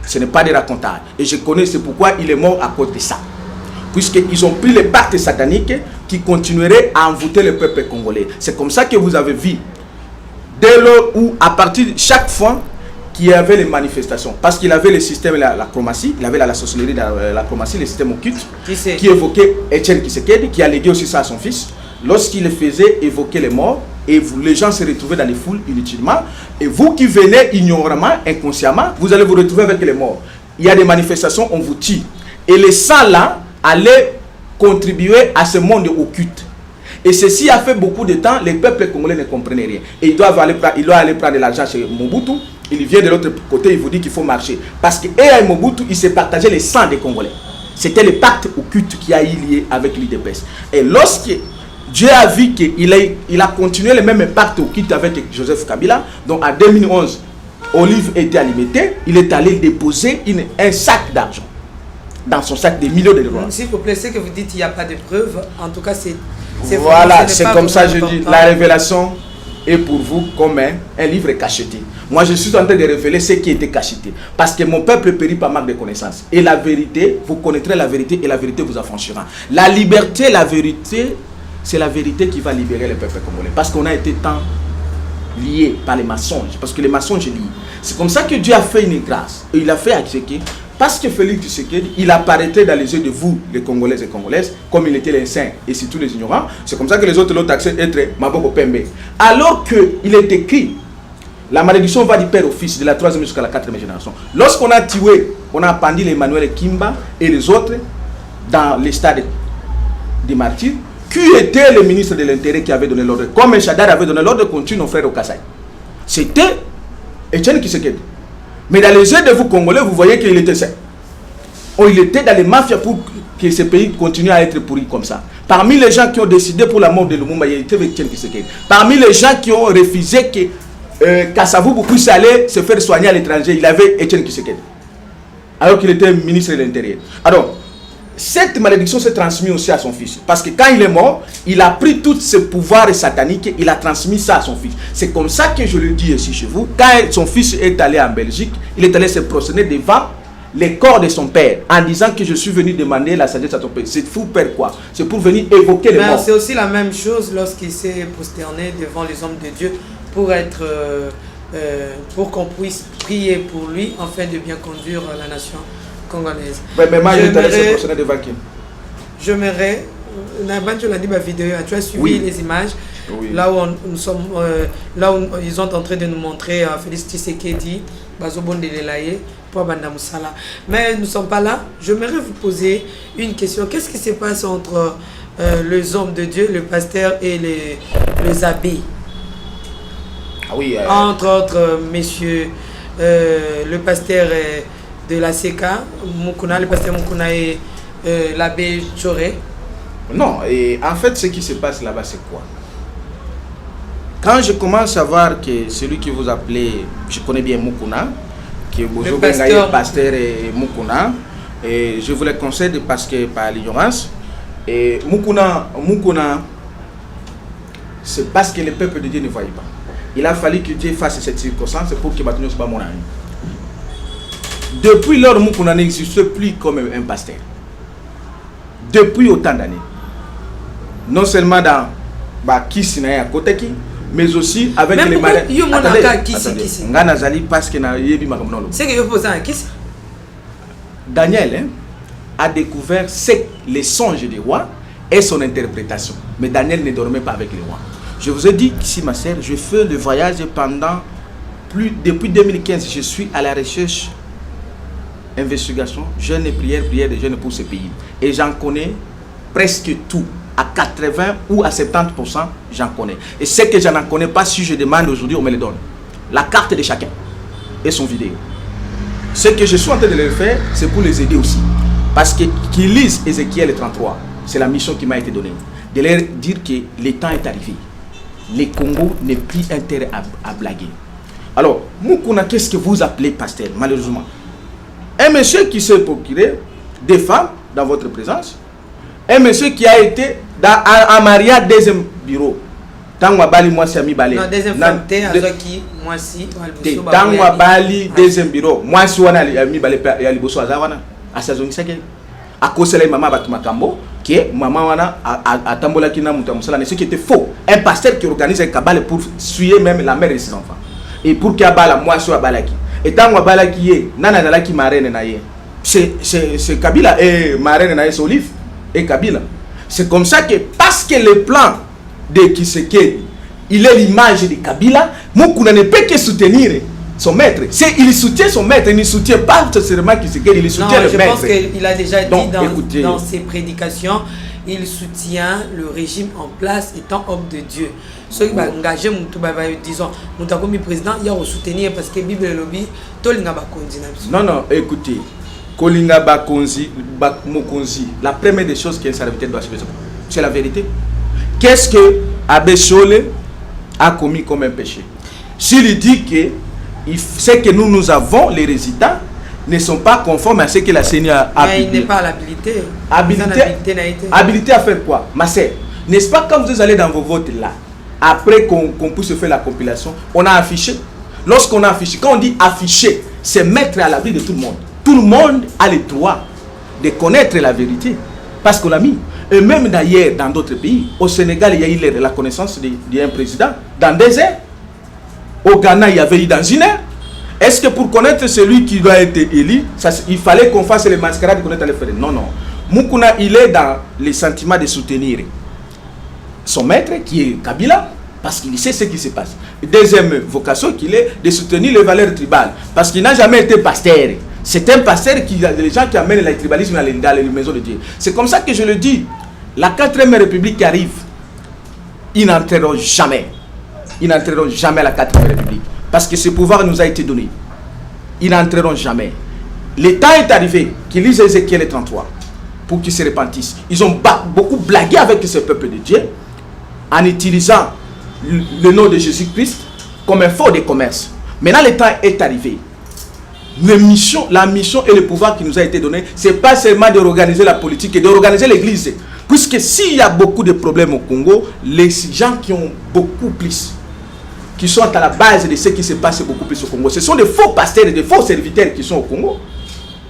Ce n'est pas des racontages. Et je connais, c'est pourquoi il est mort à cause de ça. Puisqu'ils ont pris les pactes sataniques qui continueraient à envoûter le peuple congolais. C'est comme ça que vous avez vu, dès lors où, à partir de chaque fois qu'il y avait les manifestations, parce qu'il avait le système, la chromatie, il avait la sorcellerie, la chromatie, le système occulte, qui évoquait Etienne Tshisekedi, qui a légué aussi ça à son fils, lorsqu'il faisait évoquer les morts, et les gens se retrouvaient dans les foules inutilement, et vous qui venez ignoramment, inconsciemment, vous allez vous retrouver avec les morts. Il y a des manifestations, on vous tue. Et les sangs là allaient contribuer à ce monde occulte. Et ceci a fait beaucoup de temps, les peuples congolais ne comprenaient rien. Et il doit aller prendre de l'argent chez Mobutu, il vient de l'autre côté, il vous dit qu'il faut marcher. Parce que et Mobutu, il s'est partagé les sangs des Congolais. C'était le pacte occulte qui a eu lié avec l'IDPS. Et lorsque Dieu a vu qu'il a continué le même pacte occulte avec Joseph Kabila, donc en 2011, Olive était alimentée, il est allé déposer un sac d'argent dans son sac de millions de dollars.
S'il vous plaît, ce que vous dites, il n'y a pas de preuves. En tout cas, c'est
voilà, c'est comme ça je dis. La révélation est pour vous comme un livre cacheté. Moi, je suis en train de révéler ce qui était cacheté. Parce que mon peuple périt par manque de connaissances. Et la vérité, vous connaîtrez la vérité et la vérité vous affranchira. La liberté, la vérité, c'est la vérité qui va libérer le peuple congolais. Parce qu'on a été tant liés par les mensonges. Parce que les mensonges lient. C'est comme ça que Dieu a fait une grâce. Et il a fait accepter. Parce que Félix Tshisekedi, il apparaîtait dans les yeux de vous, les Congolais et Congolaises, comme il était les saints et surtout les ignorants. C'est comme ça que les autres l'ont taxé être Maboko Pembe. Alors qu'il est écrit, la malédiction va du père au fils, de la 3e jusqu'à la 4e génération. Lorsqu'on a tué, on a pendu les Emmanuel Kimba et les autres dans les stades des martyrs, qui était le ministre de l'Intérieur qui avait donné l'ordre? Comme Chadar avait donné l'ordre qu'on tue nos frères au Kassai. C'était Etienne Tshisekedi. Mais dans les yeux de vous Congolais, vous voyez qu'il était sain. Oh, il était dans les mafias pour que ce pays continue à être pourri comme ça. Parmi les gens qui ont décidé pour la mort de Lumumba, il était Etienne Tshisekedi. Parmi les gens qui ont refusé que Kassavou puisse aller se faire soigner à l'étranger, il avait Etienne Tshisekedi. Alors qu'il était ministre de l'Intérieur. Alors, cette malédiction s'est transmise aussi à son fils. Parce que quand il est mort, il a pris tous ses pouvoirs sataniques et il a transmis ça à son fils. C'est comme ça que je le dis ici chez vous. Quand son fils est allé en Belgique, il est allé se prosterner devant les corps de son père en disant que je suis venu demander la sagesse à ton père. C'est fou père quoi? C'est pour venir évoquer les morts.
C'est aussi la même chose lorsqu'il s'est prosterné devant les hommes de Dieu pour qu'on puisse prier pour lui afin de bien conduire la nation congolaise.
Mais moi, je t'ai prosterné devant qui?
J'aimerais, tu l'as dit ma vidéo, tu as suivi les images, là où nous sommes, là où ils sont en train de nous montrer Félix Tshisekedi, Bazobonde Lelaye, pour Banda Moussala. Mais nous ne sommes pas là. J'aimerais vous poser une question. Qu'est-ce qui se passe entre les hommes de Dieu, le pasteur et les abbés? Entre autres, messieurs, le pasteur de la CK, Mukuna, le pasteur Mukuna et l'abbé Choré.
Non, et en fait, ce qui se passe là-bas, c'est quoi? Quand je commence à voir que celui qui vous appelez, je connais bien Mukuna, qui est Bozo Bengaye, pasteur et Mukuna, et je vous le conseille parce que par l'ignorance, et Mukuna, c'est parce que le peuple de Dieu ne voyait pas. Il a fallu que Dieu fasse cette circonstance pour que Batounios soit mon ami. Depuis lors, Mukuna n'existe plus comme un pasteur. Depuis autant d'années. Non seulement dans Kisina à Koteki, mais aussi avec
même
les malades.
C'est que je pose un Kiss.
Daniel a découvert les songes des rois et son interprétation. Mais Daniel ne dormait pas avec les rois. Je vous ai dit ici, ma sœur, je fais le voyage depuis 2015. Je suis à la recherche, investigation, jeûne et prière de jeûne pour ce pays. Et j'en connais presque tout. À 80 ou à 70%, j'en connais. Et ce que je n'en connais pas, si je demande aujourd'hui, on me le donne. La carte de chacun et son vidéo. Ce que je suis en train de le faire, c'est pour les aider aussi. Parce qu'ils lisent Ézéchiel 33. C'est la mission qui m'a été donnée. de leur dire que le temps est arrivé. Le Congo n'est plus intérêt à blaguer. Alors, Moukouna, qu'est-ce que vous appelez pasteur, malheureusement? Un monsieur qui s'est procuré des femmes dans votre présence, un monsieur qui a été en mariage deuxième bureau. Tangwa Bali, moi, c'est ami Balé.
Non, deuxième femme, moi, si.
Tangwa Bali, deuxième bureau. Moi, si on a ami Balé, et Aliboso Azawana, à sa zone, c'est que. À cause de la maman Batumakambo, qui est maman wana à Tambola Kina Moutamusala, ce qui était faux. Un pasteur qui organise un cabal pour suyer même la mère et ses enfants. Et pour qu'il y ait la moisson à Balaki. Et tant que Balaki est, Nana Dalaki marraine naïe. C'est Kabila et marraine naïe, c'est Olive et Kabila. C'est comme ça que, parce que le plan de Kisekedi, il est l'image de Kabila, Moukouna ne peut que soutenir son maître. Il soutient son maître, il ne soutient pas seulement Kisekedi, il soutient le maître.
Je pense qu'il a déjà
donc,
dit dans ses prédications, il soutient le régime en place étant homme de Dieu. Ceux qui ont engagé, disons, le président, il y a soutenir parce que la Bible et le lobby, tout le monde a
non, non, écoutez, Kolinga Bakonzi, Mokonzi, la première des choses qu'un serviteur doit faire, c'est la vérité. Qu'est-ce que Abbé Cholé a commis comme un péché? S'il dit que ce que nous avons, les résultats, ne sont pas conformes à ce que la Seigneur a
publié. Mais il n'est pas à l'habilité.
Habilité à faire quoi? Ma sœur, n'est-ce pas quand vous allez dans vos votes là, après qu'on puisse faire la compilation, on a affiché. Lorsqu'on a affiché, quand on dit afficher, c'est mettre à l'abri de tout le monde. Tout le monde a le droit de connaître la vérité. Parce qu'on l'a mis. Et même d'ailleurs, dans d'autres pays, au Sénégal, il y a eu la connaissance d'un président dans des airs. Au Ghana, il y avait eu dans une heure. Est-ce que pour connaître celui qui doit être élu, il fallait qu'on fasse les mascarades pour connaître les frères? Non, non. Moukouna, il est dans les sentiments de soutenir son maître, qui est Kabila, parce qu'il sait ce qui se passe. Deuxième vocation qu'il est de soutenir les valeurs tribales, parce qu'il n'a jamais été pasteur. C'est un pasteur qui a des gens qui amènent le tribalisme dans les maisons de Dieu. C'est comme ça que je le dis. La 4e République qui arrive, ils n'entreront jamais. Ils n'entreront jamais à la 4e République. Parce que ce pouvoir nous a été donné. Ils n'entreront jamais. Le temps est arrivé qu'ils lisent Ézéchiel 33 pour qu'ils se repentissent. Ils ont beaucoup blagué avec ce peuple de Dieu en utilisant le nom de Jésus-Christ comme un faux de commerce. Maintenant, le temps est arrivé. La mission et le pouvoir qui nous a été donné, ce n'est pas seulement de organiser la politique et d'organiser l'église. Puisque s'il y a beaucoup de problèmes au Congo, les gens qui ont beaucoup plus, qui sont à la base de ce qui se passe beaucoup plus au Congo, ce sont des faux pasteurs et des faux serviteurs qui sont au Congo,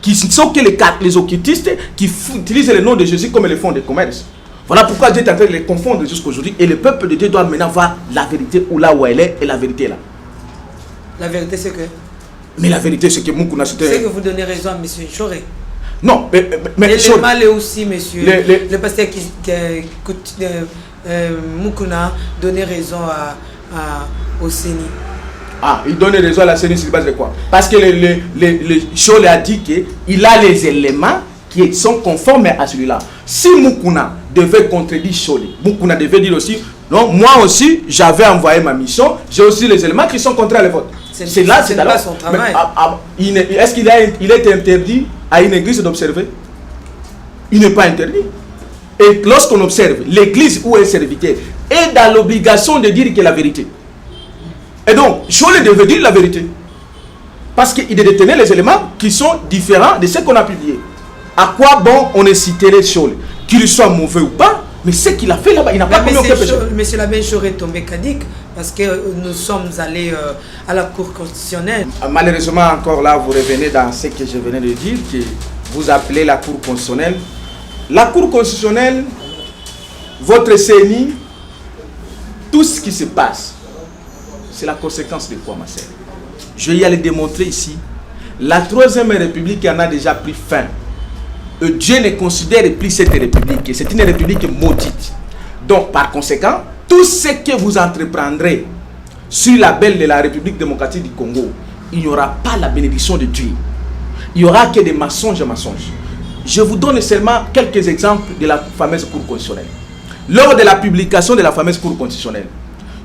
qui sont que les occultistes qui utilisent le nom de Jésus comme le fond de commerce. Voilà pourquoi Dieu est en train de les confondre jusqu'aujourd'hui. Et le peuple de Dieu doit maintenant voir la vérité là où elle est, et la vérité est là.
La vérité c'est que...
Mais la vérité c'est que Moukouna c'était...
C'est que vous donnez raison à M. Choré.
Non, mais
le mal est aussi, monsieur. Le pasteur Moukouna donnait raison au CENI.
Ah, il donne raison à la CENI sur base de quoi? Parce que le Choré a dit qu'il a les éléments qui sont conformes à celui-là. Si Moukouna devait contredire Choré, Moukouna devait dire aussi, non, moi aussi, j'avais envoyé ma mission, j'ai aussi les éléments qui sont contraires à le vote. C'est là, c'est pas son travail. Est-ce qu'il est interdit à une église d'observer? Il n'est pas interdit. Et lorsqu'on observe, l'église où un serviteur est dans l'obligation de dire que la vérité. Et donc, Choré devait dire la vérité. Parce qu'il détenait les éléments qui sont différents de ce qu'on a publié. À quoi bon on est cité Choré? Qu'il soit mauvais ou pas, mais ce qu'il a fait là-bas, il n'a pas commis aucun péché.
Monsieur l'abbé Choré est tombé cadique parce que nous sommes allés à la Cour constitutionnelle.
Malheureusement, encore là, vous revenez dans ce que je venais de dire, que vous appelez la Cour constitutionnelle. La Cour constitutionnelle, votre CENI, tout ce qui se passe, c'est la conséquence de quoi, ma sœur? Je vais y aller démontrer ici. La 3e République en a déjà pris fin. Dieu ne considère plus cette république. C'est une république maudite. Donc, par conséquent, tout ce que vous entreprendrez sur la belle de la République démocratique du Congo, il n'y aura pas la bénédiction de Dieu. Il n'y aura que des mensonges et mensonges. Je vous donne seulement quelques exemples de la fameuse Cour constitutionnelle. Lors de la publication de la fameuse Cour constitutionnelle,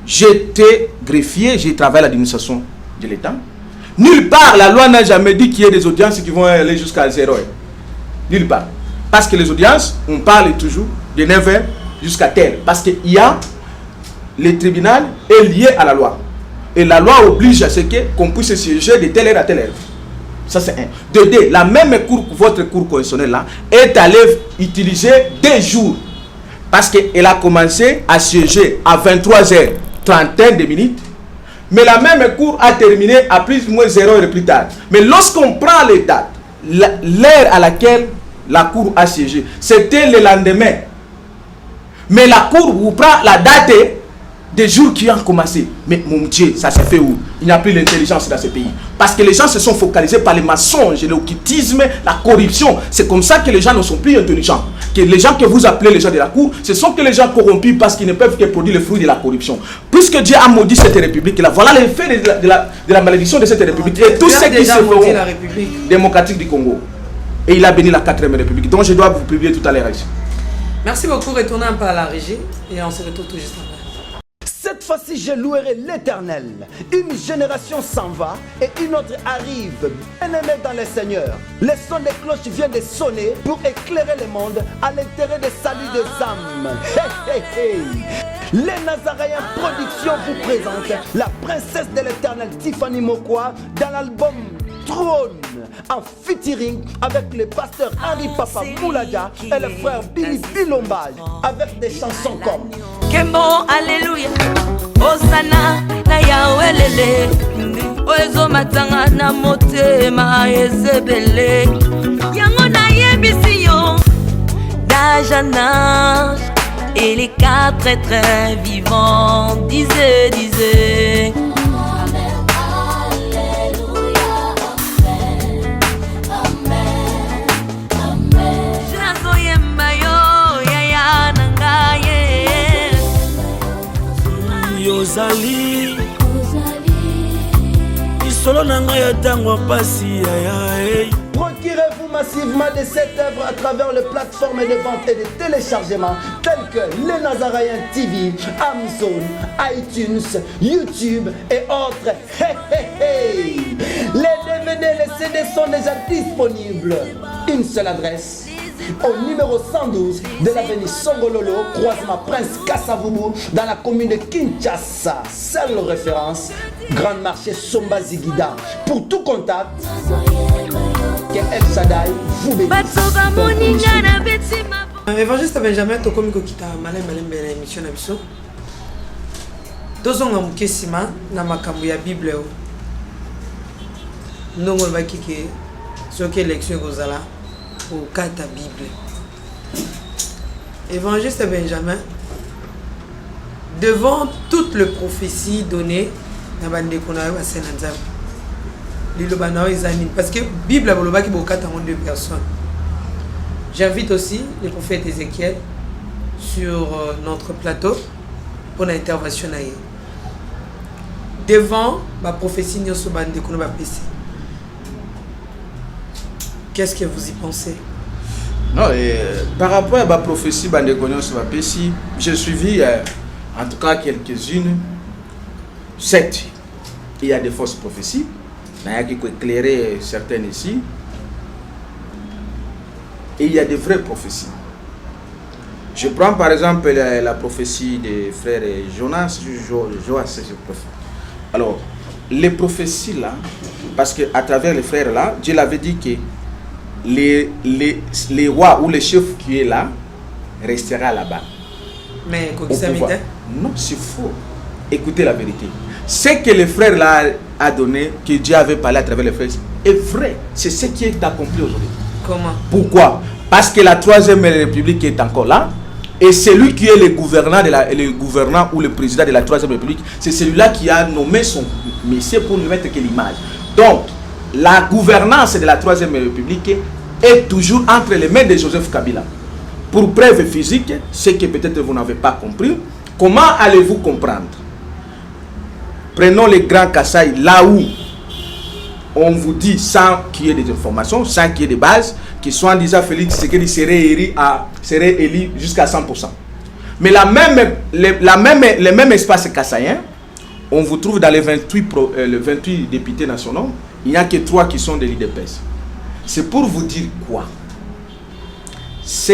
j'étais greffier, j'ai travaillé à l'administration de l'État. Nulle part, la loi n'a jamais dit qu'il y ait des audiences qui vont aller jusqu'à 0 heure. Nulle part. Parce que les audiences, on parle toujours de 9h jusqu'à tel. Parce qu'il y a le tribunal est lié à la loi. Et la loi oblige à ce qu'on puisse siéger de telle heure à telle heure. Ça c'est un. De deux, la même cour, votre cour constitutionnelle là, est allée utiliser 2 jours. Parce qu'elle a commencé à siéger à 23h30 de minutes. Mais la même cour a terminé à plus ou moins 0 heure plus tard. Mais lorsqu'on prend les dates, l'heure à laquelle la cour a siégé, c'était le lendemain. Mais la cour vous prend la date des jours qui ont commencé. Mais mon Dieu, ça se fait où? Il n'y a plus l'intelligence dans ce pays. Parce que les gens se sont focalisés par les mensonges, l'occultisme, la corruption. C'est comme ça que les gens ne sont plus intelligents. Que les gens que vous appelez les gens de la cour, ce sont que les gens corrompus parce qu'ils ne peuvent que produire le fruit de la corruption. Puisque Dieu a maudit cette république-là, voilà l'effet de la malédiction de cette république. Et tout ce qui se feront
la République
démocratique du Congo. Et il a béni la 4e république. Donc je dois vous publier tout à l'heure.
Merci beaucoup. Retournons un peu à la régie et on se retrouve tout juste après.
Cette fois-ci, je louerai l'Éternel. Une génération s'en va et une autre arrive. Bien-aimé dans le Seigneur, le son des cloches vient de sonner pour éclairer le monde à l'intérêt des saluts des âmes. Hey, hey, hey. Les Nazaréens Productions vous présentent la princesse de l'Éternel Tiffany Mokwa dans l'album Trône, en featuring avec le pasteur Henri Papa Moulaja et le frère Billy Bilombage, avec des chansons comme
Kembo, Alléluia, Osana, na Yahweh, Oezo Matanga, na Motema, Ezebele, Yango na Yebisiyo, d'âge en âge, et les 4 êtres vivants, disait.
Ozali Isolo nanga ya tango pasi ya.
Procurez-vous massivement de cette œuvre à travers les plateformes de vente et de téléchargement telles que les Nazaréens TV, Amazon, iTunes, YouTube et autres. Hey, hey, hey. Les DVD et les CD sont déjà disponibles. Une seule adresse. Au numéro 112 de l'avenue Songololo, croisement Prince Kassavubu, dans la commune de Kinshasa. Seule référence, Grand Marché Somba Zigida. Pour tout contact, que El Shaddai vous bénisse.
Évangéliste Benjamin tokomi kokita malem bela émission na biso. Tozonga mukesima na makambo ya Bible o. Ndongo bakike soki élection kozala au kata Bible. Évangéliste Benjamin, devant toutes les prophéties données na bande konayo ba senanza. Parce que la Bible a dit qu'il 2 personnes. J'invite aussi le prophète Ézéchiel sur notre plateau pour l'intervention. Devant la prophétie, qu'est-ce que vous y pensez?
Non, par rapport à la prophétie, j'ai suivi en tout cas quelques-unes. 7. Il y a des fausses prophéties. Il y a qui peut éclairer certaines ici. Et il y a des vraies prophéties. Je prends par exemple la prophétie des frères Jonas. Alors, les prophéties là, parce qu'à travers les frères là, Dieu l'avait dit que les rois ou les chefs qui est là restera là-bas.
Mais
non, c'est faux. Écoutez la vérité. Ce que les frères là a donné, que Dieu avait parlé à travers les frères, est vrai. C'est ce qui est accompli aujourd'hui.
Comment?
Pourquoi? Parce que la 3e République est encore là. Et celui qui est le gouvernant ou le président de la 3e République, c'est celui-là qui a nommé son messie pour ne mettre que l'image. Donc, la gouvernance de la 3e République est toujours entre les mains de Joseph Kabila. Pour preuve physique, ce que peut-être vous n'avez pas compris, comment allez-vous comprendre? Prenons les grands Kassai, là où on vous dit sans qu'il y ait des informations, sans qu'il y ait des bases, qui soit en disant Félix Tshisekedi serait élu jusqu'à 100%. Mais les mêmes espaces kassaïens, on vous trouve dans les 28 députés nationaux, il n'y a que 3 qui sont de l'IDPS. C'est pour vous dire quoi? Ce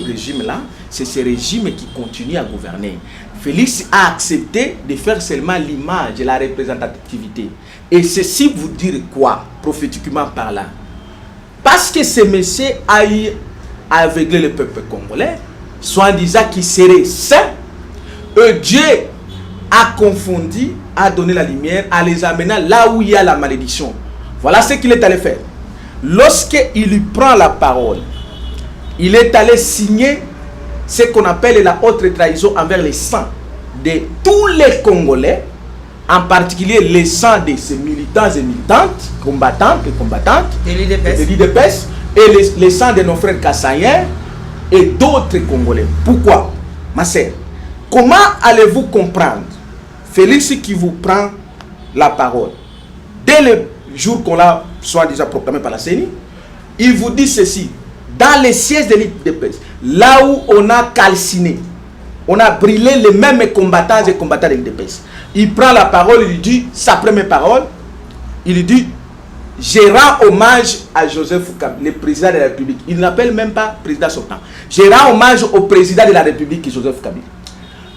régime-là, c'est ce régime qui continue à gouverner. Félix a accepté de faire seulement l'image et la représentativité. Et ceci vous dire quoi, prophétiquement par là? Parce que ce monsieur a eu à aveugler le peuple congolais, soit disant qu'il serait saint, Dieu a confondu, a donné la lumière, en les amenant là où il y a la malédiction. Voilà ce qu'il est allé faire. Lorsqu'il lui prend la parole, il est allé signer ce qu'on appelle la haute trahison envers les sangs de tous les Congolais, en particulier les sangs de ces militants et militantes, combattantes et combattantes, de l'IDPS, et les sangs de nos frères kassaïens et d'autres Congolais. Pourquoi, ma sœur? Comment allez-vous comprendre Félix qui vous prend la parole dès le jour qu'on l'a soi-disant proclamé par la CENI? Il vous dit ceci: dans les sièges de l'IDPS, là où on a calciné, on a brûlé les mêmes combattants et combattants de l'IDPS, il prend la parole, il dit sa première parole, il dit: je rends hommage à Joseph Kabila, le président de la République. Il n'appelle même pas président sortant. Je rends hommage au président de la République, Joseph Kabila.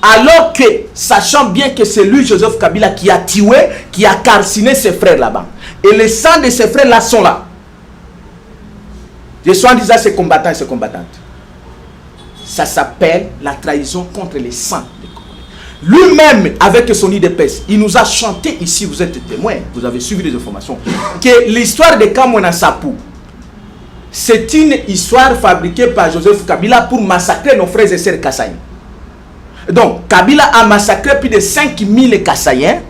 Alors que, sachant bien que c'est lui, Joseph Kabila, qui a tué, qui a calciné ses frères là-bas. Et les sangs de ses frères là sont là. Je suis en disant ces combattants et ces combattantes. Ça s'appelle la trahison contre les sangs des Congolais. Lui-même, avec son IDPS, il nous a chanté ici, vous êtes témoins, vous avez suivi les informations, que l'histoire de Kamwena Sapou, c'est une histoire fabriquée par Joseph Kabila pour massacrer nos frères et sœurs kassaïens. Donc, Kabila a massacré plus de 5000 kassaïens,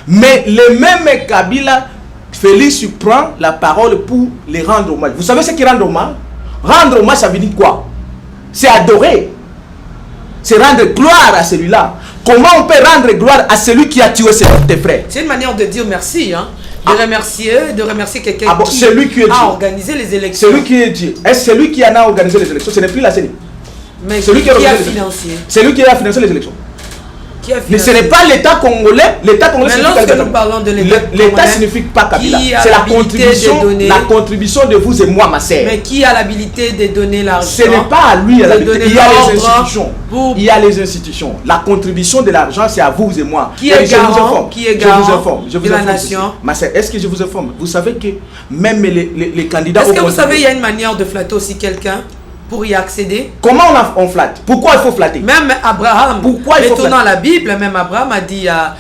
mais le même Kabila, Félix prend la parole pour les rendre hommage. Vous savez ce qui rend hommage? Rendre hommage, ça veut dire quoi? C'est adorer. C'est rendre gloire à celui-là. Comment on peut rendre gloire à celui qui a tué tes frères?
C'est une manière de dire merci, hein? De remercier quelqu'un
qui
a organisé les élections.
Celui qui est Dieu. Est-ce celui qui en a organisé les élections? Ce n'est plus la CENI.
Mais celui qui a financé.
C'est lui qui a financé les élections. Mais ce n'est pas l'État congolais. L'État congolais,
mais lorsque nous parlons de
l'État signifie pas Kabila. C'est la contribution de vous et moi, ma sœur.
Mais qui a l'habilité de donner l'argent?
Ce n'est pas à lui. Il y a les institutions. Il y a les institutions. La contribution de l'argent, c'est à vous et moi.
Qui est garant? Qui est garant
de la nation? Ma sœur, est-ce que je vous informe? Vous savez que même les candidats...
Est-ce que vous savez, il y a une manière de flatter aussi quelqu'un pour y accéder?
Comment on flatte? Pourquoi il faut flatter?
Même Abraham,
pourquoi il faut flatter?
Dans la Bible, même Abraham a dit à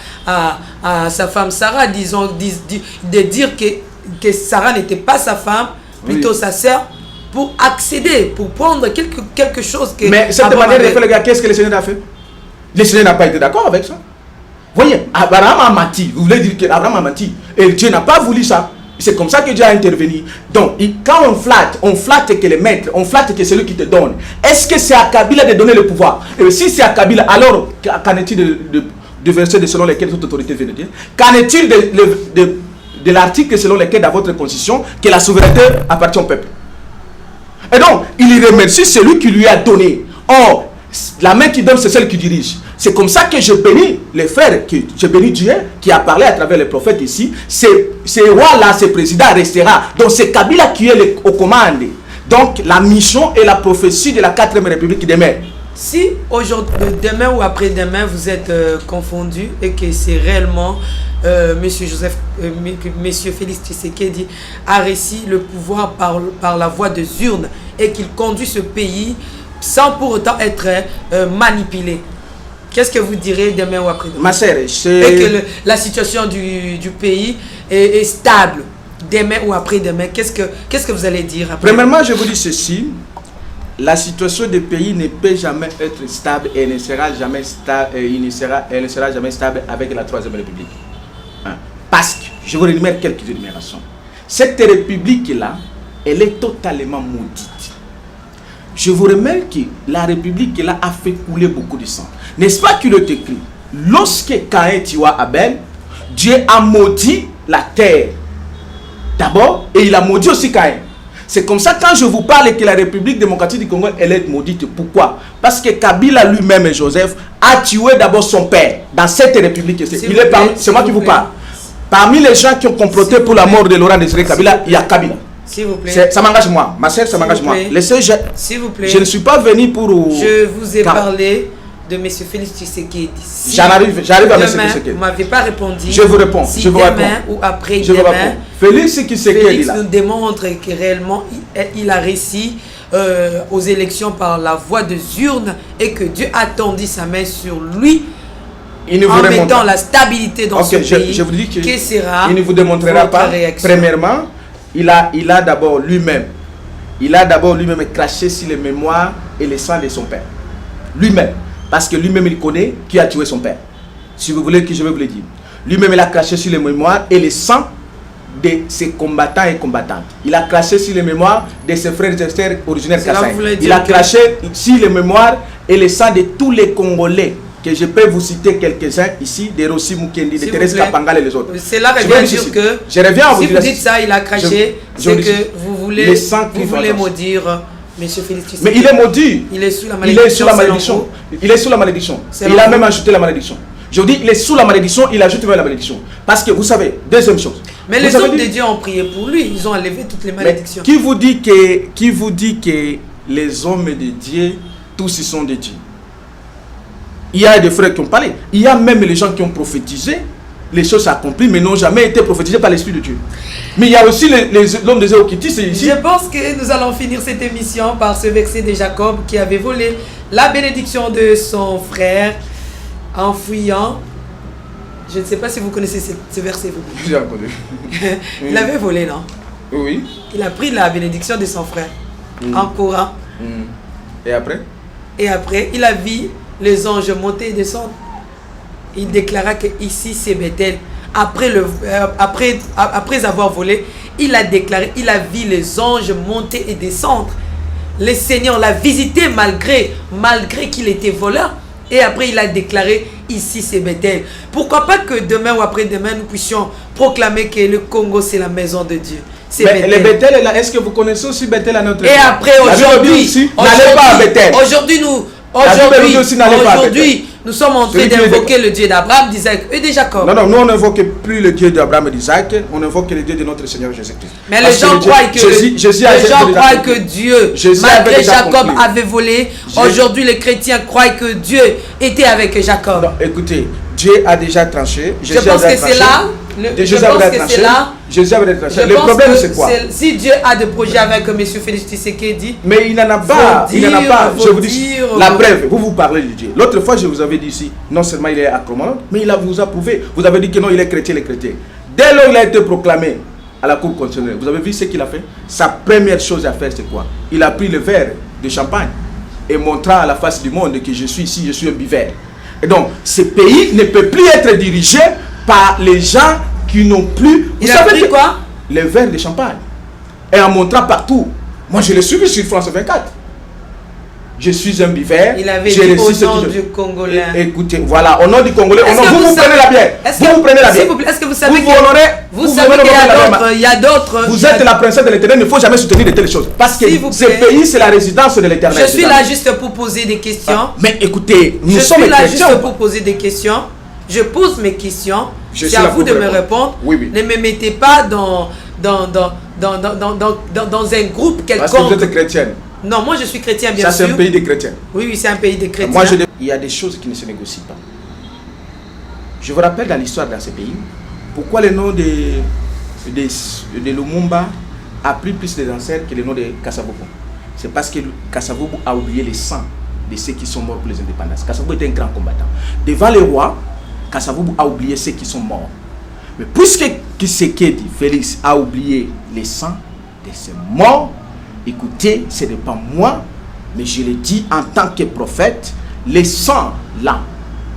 sa femme Sarah, de dire que Sarah n'était pas sa femme, plutôt sa sœur, pour accéder, pour prendre quelque chose que...
Mais cette manière de faire, les gars, qu'est-ce que le Seigneur a fait? Le Seigneur n'a pas été d'accord avec ça. Voyez, Abraham a menti. Vous voulez dire qu'Abraham a menti? Et Dieu n'a pas voulu ça. C'est comme ça que Dieu a intervenu. Donc, quand on flatte que le maître, on flatte que c'est lui qui te donne. Est-ce que c'est à Kabila de donner le pouvoir? Et si c'est à Kabila, alors qu'en est-il de verset selon lesquels toute autorité vient de dire? Qu'en est-il de l'article selon lequel dans votre constitution que la souveraineté appartient au peuple? Et donc, il remercie celui qui lui a donné. Or, la main qui donne, c'est celle qui dirige. C'est comme ça que je bénis les frères, je bénis Dieu qui a parlé à travers les prophètes ici. Ce roi-là, ce président restera. Donc c'est Kabila qui est aux commandes. Donc la mission et la prophétie de la 4e République qui demeure.
Si aujourd'hui, demain ou après-demain, vous êtes confondus et que c'est réellement Monsieur Félix Tshisekedi a réussi le pouvoir par la voie des urnes et qu'il conduit ce pays sans pour autant être manipulé, qu'est-ce que vous direz demain ou après-demain?
Ma sœur,
et que la situation du pays est stable demain ou après-demain, qu'est-ce que vous allez dire après?
Premièrement, je vous dis ceci: la situation du pays ne peut jamais être stable et ne sera jamais stable, elle ne sera jamais stable avec la 3e République. Parce que, je vous énumère quelques énumérations. Cette République-là, elle est totalement maudite. Je vous remarque que la République là a fait couler beaucoup de sang. N'est-ce pas qu'il est écrit? Lorsque Caïn tua Abel, Dieu a maudit la terre d'abord et il a maudit aussi Caïn. C'est comme ça quand je vous parle que la République démocratique du Congo elle est maudite. Pourquoi? Parce que Kabila lui-même, Joseph, a tué d'abord son père dans cette République. C'est moi qui vous parle. Parmi les gens qui ont comploté pour la mort de Laurent Désiré Kabila, il y a Kabila.
S'il vous plaît.
Ça m'engage moi. Ma sœur, ça m'engage moi.
S'il vous plaît.
Je ne suis pas venu pour...
Je vous ai parlé de M. Félix Tshisekedi.
J'arrive à M. Tshisekedi.
Vous ne m'avez pas répondu.
Je vous réponds.
Si
je vous
demain
réponds.
ou après
je
demain,
Félix Tshisekedi
nous démontre que réellement il a réussi aux élections par la voie des urnes et que Dieu a tendu sa main sur lui en mettant la stabilité dans ce pays.
Je vous dis que
sera
il ne vous démontrera pas.
Réaction.
Premièrement, il a d'abord lui-même craché sur les mémoires et les sangs de son père. Lui-même. Parce que lui-même il connaît qui a tué son père. Si vous voulez que je vais vous le dire. Lui-même il a craché sur les mémoires et les sangs de ses combattants et combattantes. Il a craché sur les mémoires de ses frères et sœurs originaires Kassai. Il a craché sur les mémoires et les sangs de tous les Congolais. Que je peux vous citer quelques-uns ici, de Rossi Mukendi, de Thérèse Kapangal et les autres.
C'est là que je viens de dire que
je reviens à vous
si vous dites ça, il a craché, c'est que vous voulez maudire M. Félix Tshisekedi.
Mais il est maudit.
Il est sous la malédiction.
Il est sous la malédiction. Il a même ajouté la malédiction. Je vous dis, il est sous la malédiction, il ajoute même la malédiction. Parce que vous savez, deuxième chose.
Mais les hommes de Dieu ont prié pour lui, ils ont enlevé toutes les malédictions.
Qui vous dit que les hommes de Dieu, tous ils sont de Dieu? Il y a des frères qui ont parlé. Il y a même les gens qui ont prophétisé. Les choses s'accomplissent, mais n'ont jamais été prophétisées par l'Esprit de Dieu. Mais il y a aussi l'homme de Zéokiti, c'est ici.
Je pense que nous allons finir cette émission par ce verset de Jacob qui avait volé la bénédiction de son frère en fuyant. Je ne sais pas si vous connaissez ce verset.
J'ai entendu.
Il avait volé, non?
Oui.
Il a pris la bénédiction de son frère en courant.
Et après?
Et après, il a vu les anges monter et descendre. Il déclara que ici c'est Bethel. Après avoir volé, il a déclaré, il a vu les anges monter et descendre. Le Seigneur l'a visité malgré qu'il était voleur. Et après il a déclaré, ici c'est Bethel. Pourquoi pas que demain ou après-demain nous puissions proclamer que le Congo c'est la maison de Dieu.
Mais le Bethel est là. Est-ce que vous connaissez aussi Bethel à notre
Et après aujourd'hui,
n'allez pas à Bethel.
Aujourd'hui, nous sommes en train d'invoquer le Dieu d'Abraham, d'Isaac et de Jacob.
Non, nous on n'invoque plus le Dieu d'Abraham et d'Isaac, on invoque le Dieu de notre Seigneur Jésus-Christ.
Mais les gens croient que Dieu, malgré Jacob, avait volé. Aujourd'hui, les chrétiens croient que Dieu était avec Jacob.
Non, écoutez, Dieu a déjà tranché.
Je pense que c'est là.
Le problème c'est quoi?
Si Dieu a des projets avec M. Félix Tshisekedi,
mais il n'en a pas. Je vous dis la preuve. Vous parlez de Dieu. L'autre fois je vous avais dit ici, non seulement il est acromant, mais il vous a prouvé. Vous avez dit que non, il est chrétien, Dès lors il a été proclamé à la Cour constitutionnelle, vous avez vu ce qu'il a fait? Sa première chose à faire c'est quoi? Il a pris le verre de champagne et montrant à la face du monde que je suis ici, je suis un buveur. Et donc ce pays ne peut plus être dirigé par les gens qui n'ont plus...
Il a pris quoi?
Les verres de champagne. Et en montrant partout. Moi, je l'ai suivi sur France 24. Je suis un buveur.
Il avait dit au nom du Congolais.
Écoutez, voilà, au nom du Congolais. Vous prenez la bière. Vous prenez la bière.
S'il vous plaît, est-ce que vous savez
qu'il
y a d'autres...
Vous êtes la princesse de l'Éternel, il ne faut jamais soutenir de telles choses. Parce que ce pays, c'est la résidence de l'Éternel.
Je suis là juste pour poser des questions.
Mais écoutez, nous sommes
chrétiens. Je suis là juste pour poser des questions. Je pose mes questions. C'est à vous de me répondre.
Oui.
Ne me mettez pas dans un groupe quelconque.
Parce que vous êtes chrétienne.
Non, moi je suis chrétien, bien sûr.
Ça, c'est un pays de chrétiens.
Oui, c'est un pays de chrétiens.
Moi, il y a des choses qui ne se négocient pas. Je vous rappelle dans l'histoire dans ce pays, pourquoi le nom de Lumumba a pris plus de danseurs que le nom de Kasavubu. C'est parce que Kasavubu a oublié les sangs de ceux qui sont morts pour les indépendances. Kasavubu était un grand combattant. Devant les rois, Kasavubu a oublié ceux qui sont morts. Mais puisque Tshisekedi, Félix, a oublié les sangs de ces morts, écoutez, ce n'est pas moi, mais je le dis en tant que prophète, les sangs là,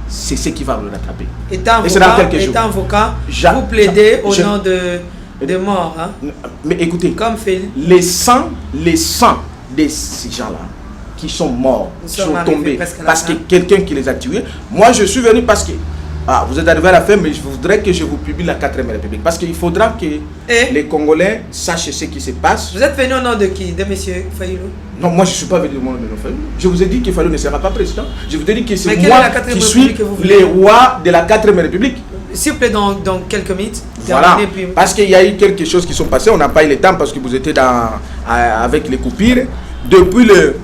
c'est ce qui va le rattraper.
Étant avocat, vous plaidez au nom de morts. Hein?
Mais écoutez,
comme Félix,
les sangs de ces gens-là, qui sont morts, qui sont tombés, parce que quelqu'un qui les a tués. Moi, je suis venu parce que vous êtes arrivé à la fin, mais je voudrais que je vous publie la 4e République. Parce qu'il faudra que les Congolais sachent ce qui se passe.
Vous êtes venu au nom de qui? De M. Fayulu?
Non, moi je ne suis pas venu au nom de Fayulu. Je vous ai dit que Fayulu ne sera pas président. Je vous ai dit que c'est moi qui suis le roi de la 4e République.
S'il vous plaît, dans quelques minutes.
Voilà, parce qu'il y a eu quelque chose qui sont passés, on n'a pas eu le temps parce que vous étiez avec les coupures. Depuis le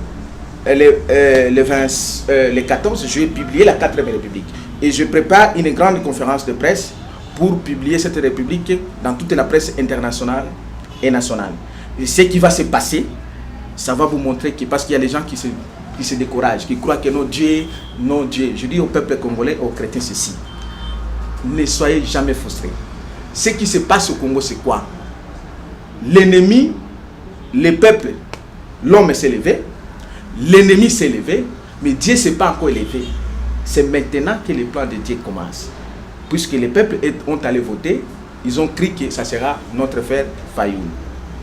14, je vais publier la 4e République. Et je prépare une grande conférence de presse pour publier cette République dans toute la presse internationale et nationale. Et ce qui va se passer, ça va vous montrer que, parce qu'il y a des gens qui se découragent, qui croient que non Dieu, je dis au peuple congolais, aux chrétiens ceci. Ne soyez jamais frustrés. Ce qui se passe au Congo, c'est quoi? L'ennemi, le peuple, l'homme s'est levé, l'ennemi s'est levé, mais Dieu ne s'est pas encore élevé. C'est maintenant que le plan de Dieu commence. Puisque les peuples ont allé voter, ils ont crié que ça sera notre frère Fayoum.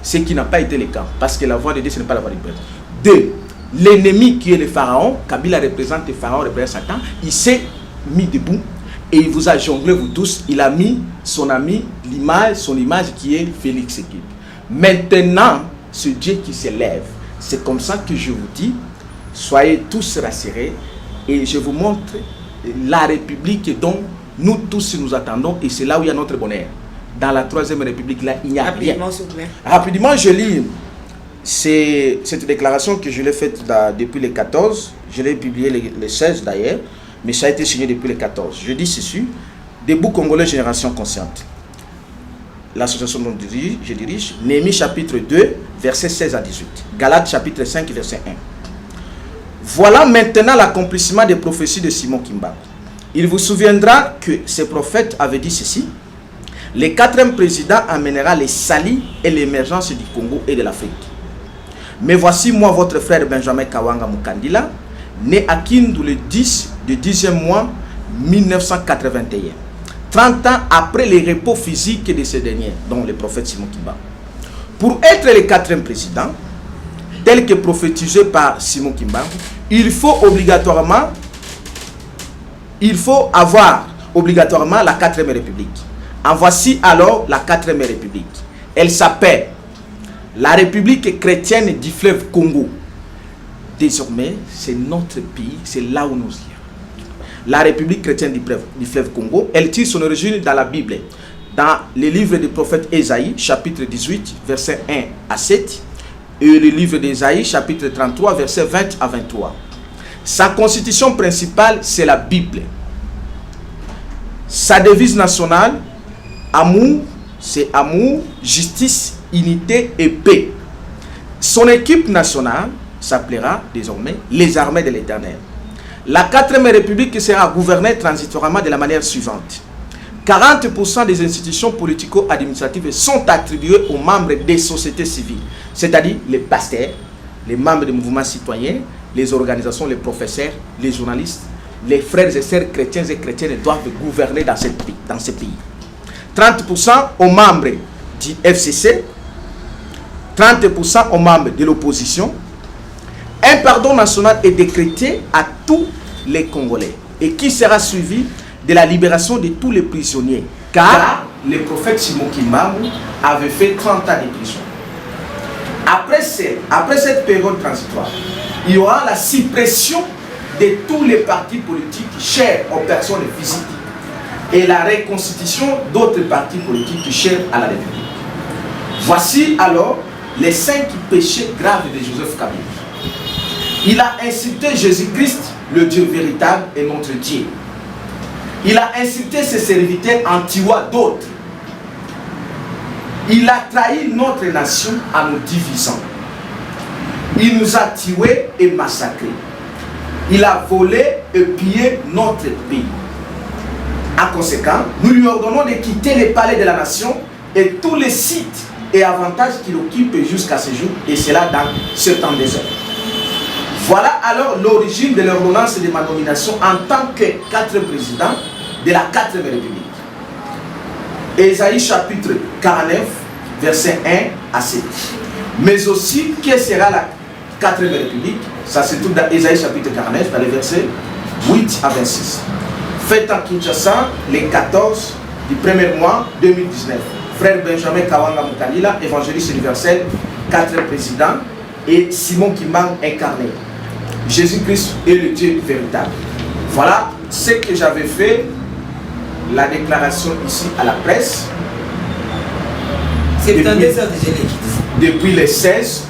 Ce qui n'a pas été le cas, parce que la voix de Dieu, ce n'est pas la voix du peuple. 2. L'ennemi qui est le pharaon, Kabila représente le pharaon, représente Satan, il s'est mis debout et il vous a jonglé, vous tous. Il a mis son ami, son image qui est Félix Sekib. Maintenant, ce Dieu qui s'élève, c'est comme ça que je vous dis, soyez tous rassurés et je vous montre la République dont nous tous nous attendons et c'est là où il y a notre bonheur. Dans la 3e République, là, il n'y a rien. Rapidement, je lis cette déclaration que je l'ai faite depuis le 14. Je l'ai publiée le 16 d'ailleurs, mais ça a été signé depuis le 14. Je dis ceci: Debout Congolais Génération Consciente. L'association dont je dirige, Néhémie chapitre 2, versets 16 à 18. Galates chapitre 5, verset 1. Voilà maintenant l'accomplissement des prophéties de Simon Kimba. Il vous souviendra que ces prophètes avaient dit ceci: le 4e président amènera les salis et l'émergence du Congo et de l'Afrique. Mais voici moi, votre frère Benjamin Kawanga Mukandila, né à Kindu le 10 du 10e mois 1981, 30 ans après les repos physiques de ce dernier, dont le prophète Simon Kimba. Pour être le 4e président, tel que prophétisé par Simon Kimba, il faut avoir obligatoirement la 4e République. En voici alors la 4e République. Elle s'appelle la République chrétienne du fleuve Congo. Désormais, c'est notre pays, c'est là où nous sommes. La République chrétienne du fleuve Congo, elle tire son origine dans la Bible, dans le livre du prophète Ésaïe, chapitre 18, versets 1 à 7, et le livre d'Ésaïe, chapitre 33, versets 20 à 23. Sa constitution principale, c'est la Bible. Sa devise nationale, amour, c'est amour, justice, unité et paix. Son équipe nationale s'appellera désormais les armées de l'Éternel. La 4e République sera gouvernée transitoirement de la manière suivante. 40% des institutions politico-administratives sont attribuées aux membres des sociétés civiles, c'est-à-dire les pasteurs, les membres des mouvements citoyens, les organisations, les professeurs, les journalistes, les frères et sœurs chrétiens et chrétiennes doivent gouverner dans ce pays. 30% aux membres du FCC, 30% aux membres de l'opposition. Un pardon national est décrété à tous les Congolais et qui sera suivi de la libération de tous les prisonniers, car le prophète Simon Kimba avait fait 30 ans de prison. Après cette période transitoire, il y aura la suppression de tous les partis politiques chers aux personnes physiques et la reconstitution d'autres partis politiques chers à la République. Voici alors les 5 péchés graves de Joseph Kabila. Il a insulté Jésus-Christ, le Dieu véritable et notre Dieu. Il a insulté ses serviteurs en tuant d'autres. Il a trahi notre nation en nous divisant. Il nous a tués et massacrés. Il a volé et pillé notre pays. En conséquence, nous lui ordonnons de quitter les palais de la nation et tous les sites et avantages qu'il occupe jusqu'à ce jour, et cela dans ce temps désert. Voilà alors l'origine de l'ordonnance de ma nomination en tant que 4e président de la 4e République. Ésaïe chapitre 49, verset 1 à 7. Mais aussi, quelle sera la 4e République? Ça se trouve dans Ésaïe chapitre 49, dans les versets 8 à 26. Faites en Kinshasa les 14 du premier mois 2019. Frère Benjamin Kawanga Mukandila, évangéliste universel, 4e président, et Simon Kimba incarné. Jésus-Christ est le Dieu véritable. Voilà ce que j'avais fait la déclaration ici à la presse.
C'est un désert de gelée.
Depuis les 16,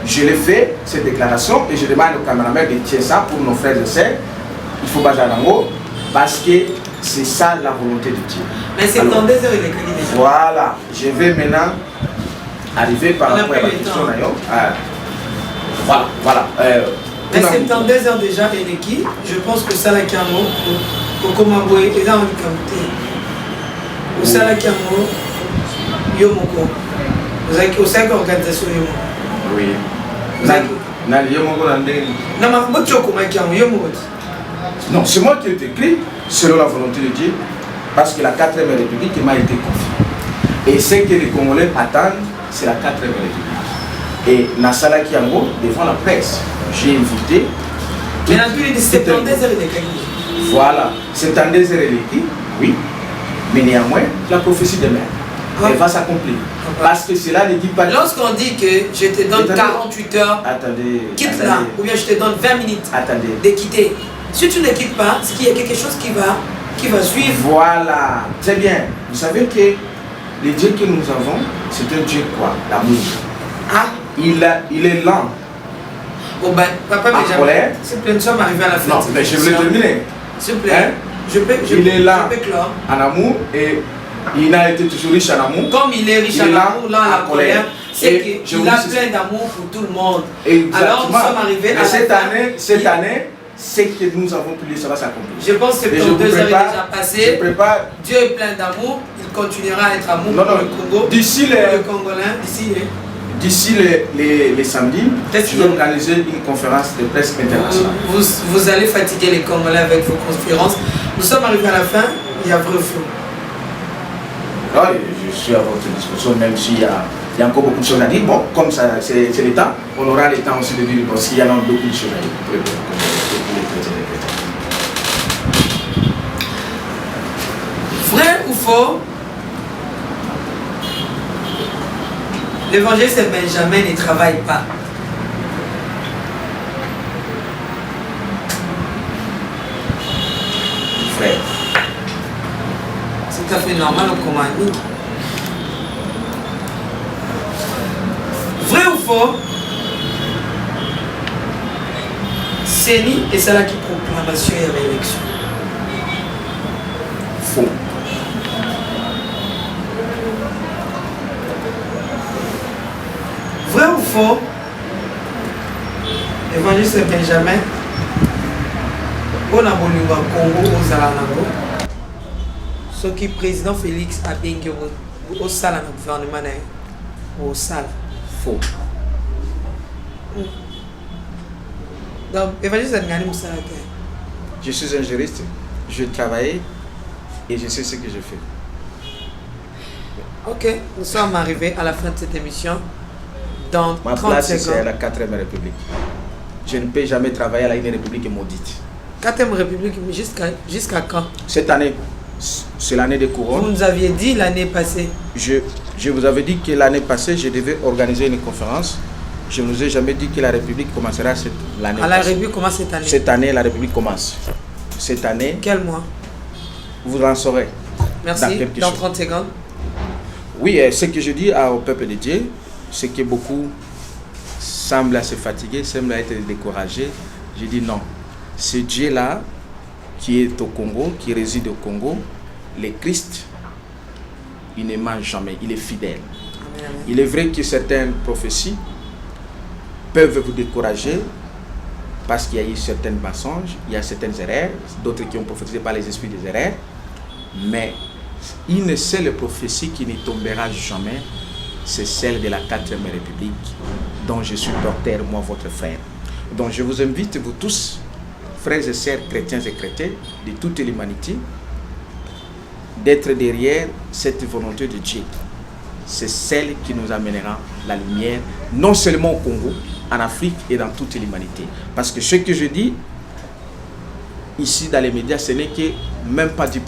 je l'ai fait, cette déclaration, et je demande au caméraman de tirer ça pour nos frères et sœurs. Il faut pas en parce que c'est ça la volonté de Dieu.
Mais c'est dans 2 heures, il est écrit déjà.
Voilà, je vais maintenant arriver par rapport à la question. Voilà.
Mais c'est dans 2 heures déjà, Eleki. Je pense que ça, la Kiamo, Kokomabwe, et là, on est camoté. Au Salakiamo, Yomoko. Vous avez une organisation Yomoko.
Oui. Non, c'est moi qui ai écrit selon la volonté de Dieu, parce que la 4e République m'a été confiée. Et ce que les Congolais attendent, c'est la 4e République. Et Nassala Kiango, devant la presse, j'ai invité.
Mais la pluie de 72 heures de
Voilà, 72 heures de oui. Mais néanmoins, la prophétie demeure. Elle va s'accomplir. Parce que cela ne dit pas.
Lorsqu'on dit que je te donne 48 heures, quitte là, ou bien je te donne 20 minutes de quitter. Si tu ne quittes pas, c'est qu'il y a quelque chose qui va suivre.
Voilà, très bien. Vous savez que le Dieu que nous avons, c'est un Dieu quoi? L'amour.
Ah.
Il est lent.
Oh ben, papa, mais
colère.
S'il te plaît, nous sommes arrivés à la fin.
Non, mais je voulais terminer.
S'il te plaît,
il est lent en amour et il a été toujours riche en amour.
Comme il est riche en amour, là, la colère, c'est qu'il a plein d'amour pour tout le monde.
Exactement.
Alors nous sommes arrivés à
cette année, ce que nous avons publié, ça va s'accomplir.
Je pense que 2 heures est déjà passé. Dieu est plein d'amour, il continuera à être amour pour le Congo,
d'ici
le Congolais,
d'ici les samedis, je vais organiser une conférence de presse internationale.
Vous allez fatiguer les Congolais avec vos conférences. Nous sommes arrivés à la fin, il y a vrai ou faux?
Oui, je suis à votre disposition, même s'il y a encore beaucoup de choses à dire. Bon, comme ça, c'est le temps, on aura le temps aussi de dire s'il y a beaucoup de choses à dire.
Vrai ou faux? L'évangile c'est Benjamin ne travaille pas.
Frère.
C'est tout à fait normal au commandement. Vrai ou faux? Séni et c'est là qui proclamation et réélection.
Faux.
Vrai ou faux? Évangile Benjamin, on a voulu voir Congo aux Alanango. Ce qui président Félix a bien au salle dans le gouvernement au salle.
Faux.
Donc, Évangile
je suis un juriste, je travaille et je sais ce que je fais.
Ok, nous sommes arrivés à la fin de cette émission. Dans
ma
30
place,
secondes.
c'est la 4e République. Je ne peux jamais travailler à la République maudite.
4e République, jusqu'à quand?
Cette année, c'est l'année de couronne.
Vous nous aviez dit l'année passée.
Je vous avais dit que l'année passée, je devais organiser une conférence. Je ne vous ai jamais dit que la République commencera l'année.
La République commence cette année.
Cette année, la République commence. Cette année.
Quel mois?
Vous en saurez.
Merci. Dans 30 secondes.
Oui, ce que je dis au peuple de Dieu, c'est que beaucoup semblent à se fatiguer, semblent à être découragés. Je dis non. Ce Dieu-là, qui est au Congo, qui réside au Congo, le Christ, il ne ment jamais, il est fidèle. Amen. Il est vrai que certaines prophéties peuvent vous décourager parce qu'il y a eu certains mensonges, il y a certaines erreurs, d'autres qui ont prophétisé par les esprits des erreurs, mais une seule prophétie qui ne tombera jamais, c'est celle de la 4e République, dont je suis porteur, moi, votre frère. Donc je vous invite, vous tous, frères et sœurs chrétiens et chrétiennes de toute l'humanité, d'être derrière cette volonté de Dieu. C'est celle qui nous amènera la lumière, non seulement au Congo, en Afrique et dans toute l'humanité. Parce que ce que je dis ici dans les médias, ce n'est que même pas 10%.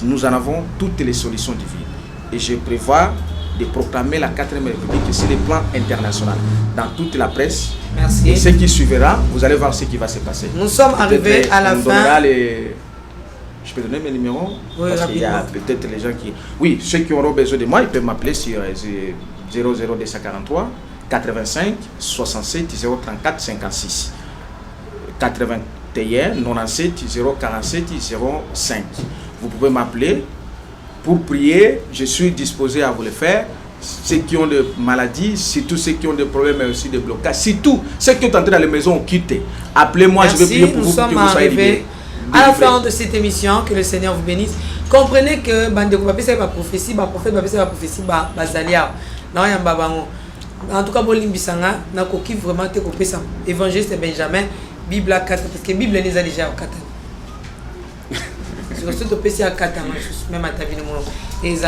Nous en avons toutes les solutions divines. Et je prévois de proclamer la 4e République sur le plan international, dans toute la presse.
Merci.
Et ce qui suivra, vous allez voir ce qui va se passer.
Nous sommes arrivés à la fin.
Je peux donner mes numéros?
Oui,
parce qu'il y a peut-être les gens qui... Oui, ceux qui auront besoin de moi, ils peuvent m'appeler sur 00243 85 67 034 56. 81 97 047 05. Vous pouvez m'appeler pour prier. Je suis disposé à vous le faire. Ceux qui ont des maladies, surtout ceux qui ont des problèmes, mais aussi des blocages, surtout ceux qui sont entrés dans les maisons, ont quitté. Appelez-moi, je vais prier pour vous. Nous sommes arrivés
à la fin de cette émission. Que le Seigneur vous bénisse. Comprenez que Bandeko Papi c'est ma prophétie, ma prophète Papi c'est ma prophétie, Bazalia. En tout cas, Bolimbisanga, n'a koki vraiment te coupé ça. Évangéliste Benjamin, Bible à 4, parce que Bible les a déjà au 4. Je suis au PC à 4, même à ta vie.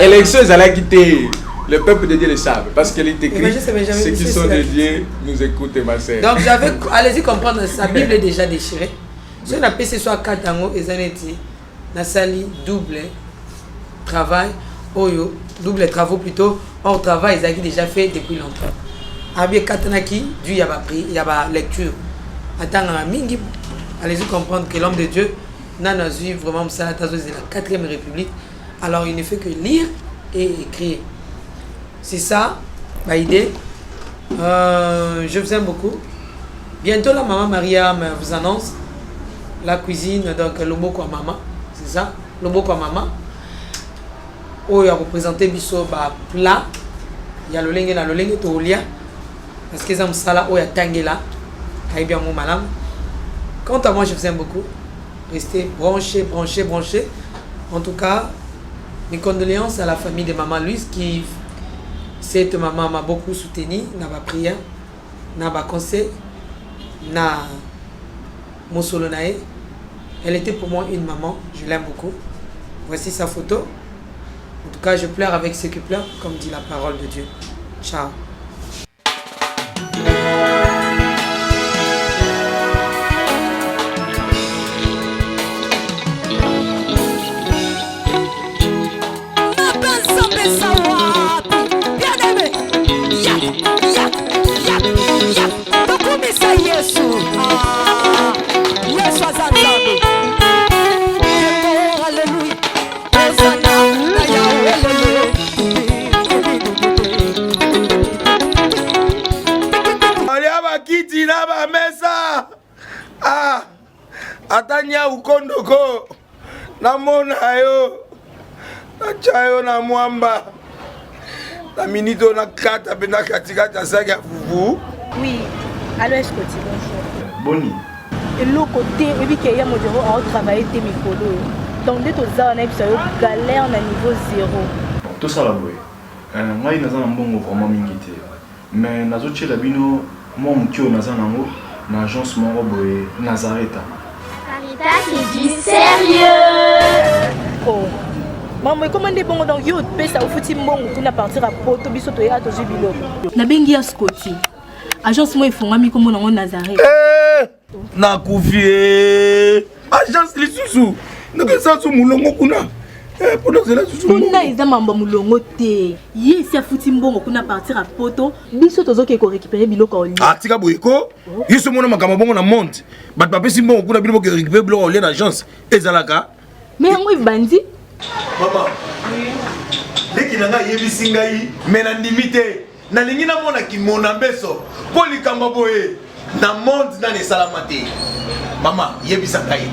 Élection, ils allaient quitter. Le peuple de Dieu le savent, parce qu'elle est écrite. Ceux qui sont de Dieu nous écoutent, ma sœur.
Donc, allez-y comprendre, sa Bible est déjà déchirée. Si on a PC soit 4 ans, ils ont été dans sali double travail, double travaux plutôt, hors travail, ils ont déjà fait depuis longtemps. Abie Katanaki, Dieu y a pas pris, il y a pas lecture. Attends, allez-y comprendre que l'homme de Dieu n'a vu vraiment ça, c'est la 4e République. Alors, il ne fait que lire et écrire. C'est ça, ma idée. Je vous aime beaucoup. Bientôt, la maman Mariam vous annonce la cuisine, donc le mot quoi maman, c'est ça, le mot quoi maman. Oh, il a représenté biso plat. Il y a le lengue tolia. Parce que ça me sala, oh, il y a tangela. Aïe bien mon malam. Quant à moi, je vous aime beaucoup. Restez branchés. En tout cas, mes condoléances à la famille de maman Louise qui, cette maman m'a beaucoup soutenu, n'a pas prière, n'a pas conseil, n'a mon solonae. Elle était pour moi une maman, je l'aime beaucoup. Voici sa photo. En tout cas, je pleure avec ceux qui pleurent, comme dit la parole de Dieu. Ciao.
Atanya ukondoko namona yo nachayo na mwamba na minito na kata pena katikata saki ya fufu.
Oui, alors est-ce que tu bonjour
Boni
et le côté et puis qu'il y a mon bureau à travailler tes micros donc dès aux ans on a eu galère na niveau 0
tout ça là boy moi il naza na mbongo vraiment mingité mais nazo tchela bino moi mutio naza nango na agence moko boy Nazareta.
C'est du sérieux.
Oh. Maman, comment est bon donc yo pe ça au fouti mbongo kuna partir à poto biso to ya to jibilo. Na bengi ya Scotty. Agence moi ifongami comme na Nazareth.
Na kufie. Agence lisusu. Ndeke ça su mulongo kuna. Pour cela susu.
Kuna iza mamba mulongo te. Yesi ya fouti mbongo kuna partir à poto biso tozo ke ko récupérer biloko oli.
Ah tika boyeko. Yiso mona makama bongo na monte. Bat pape simbo kuna biloko ke récupérer biloko oli na agence. Ezalaka.
Mais yango ibandi.
Maman. Leki nanga yebisi ngai mena ndimite. Na lingi na mona ki mona beso. Poli kamba boye. Na monte na ne salamate. Maman yebisa ngai.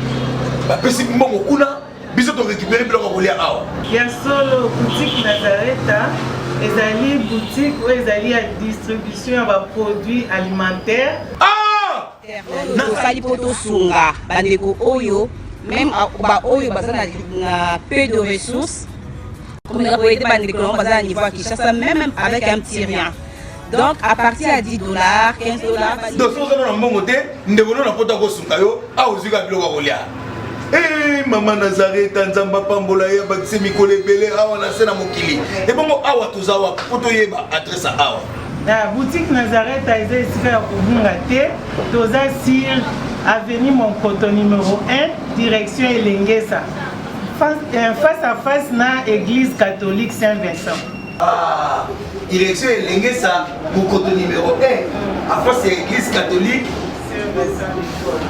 Ba pesi mbongo kuna biso to récupérer biloko oli awa.
Ya solo boutique Nazareta. Ezali boutique ou ezali à distribution de produits alimentaires.
Ah!
Nakali poto sunga bandeko oyo même ba oyo bazana na peu de ressources comme na boyete bandeko bazana niveau à Kinshasa même avec un petit rien. Donc à partir à $10, $15.
Donc si on a un bon côté, nous devons na poto ko sunga yo a ozika biloko kolia. Eh maman Nazareth nzamba pambola ya bakise mikole belé awa na sena mokili. Et bongo awa tozawa poto yeba adresse awa.
La boutique Nazareth a été ici à Kubungate, Toza sur avenue Monkoto numéro 1, direction Elengesa. Face à face na église catholique Saint-Vincent.
Ah, direction Elengesa, Monkoto numéro 1, à face de l'église catholique Saint-Vincent.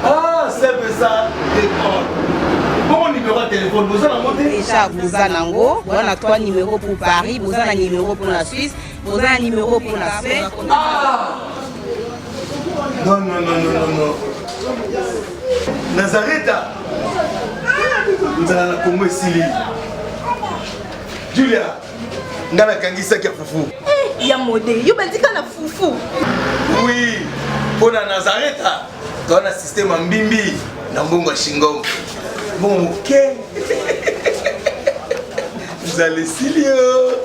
Ah, Saint-Vincent d'école. Bon, numéro de téléphone. Vous avez monté
déjà, vous avez nango. Vous avez 3 numéros pour Paris, vous avez un numéro pour la Suisse, vous avez un numéro pour la Suède.
Ah non, non, non, non, non, non. Nazareth, vous avez la Congo Sili. Julia, ngana kangisa kia fufu.
Ya modé, yo bandika na fufu.
Oui, pour la Nazareth, tu as un système en bimbi, dans Bongo Shingo. Bon, ok. Vous allez sérieux.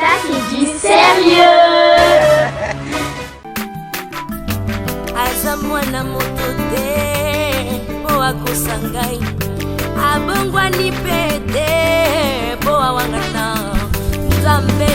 Ça c'est du sérieux.
Aza mwana moto te po akosangai abongwani pete po awangana Nzambe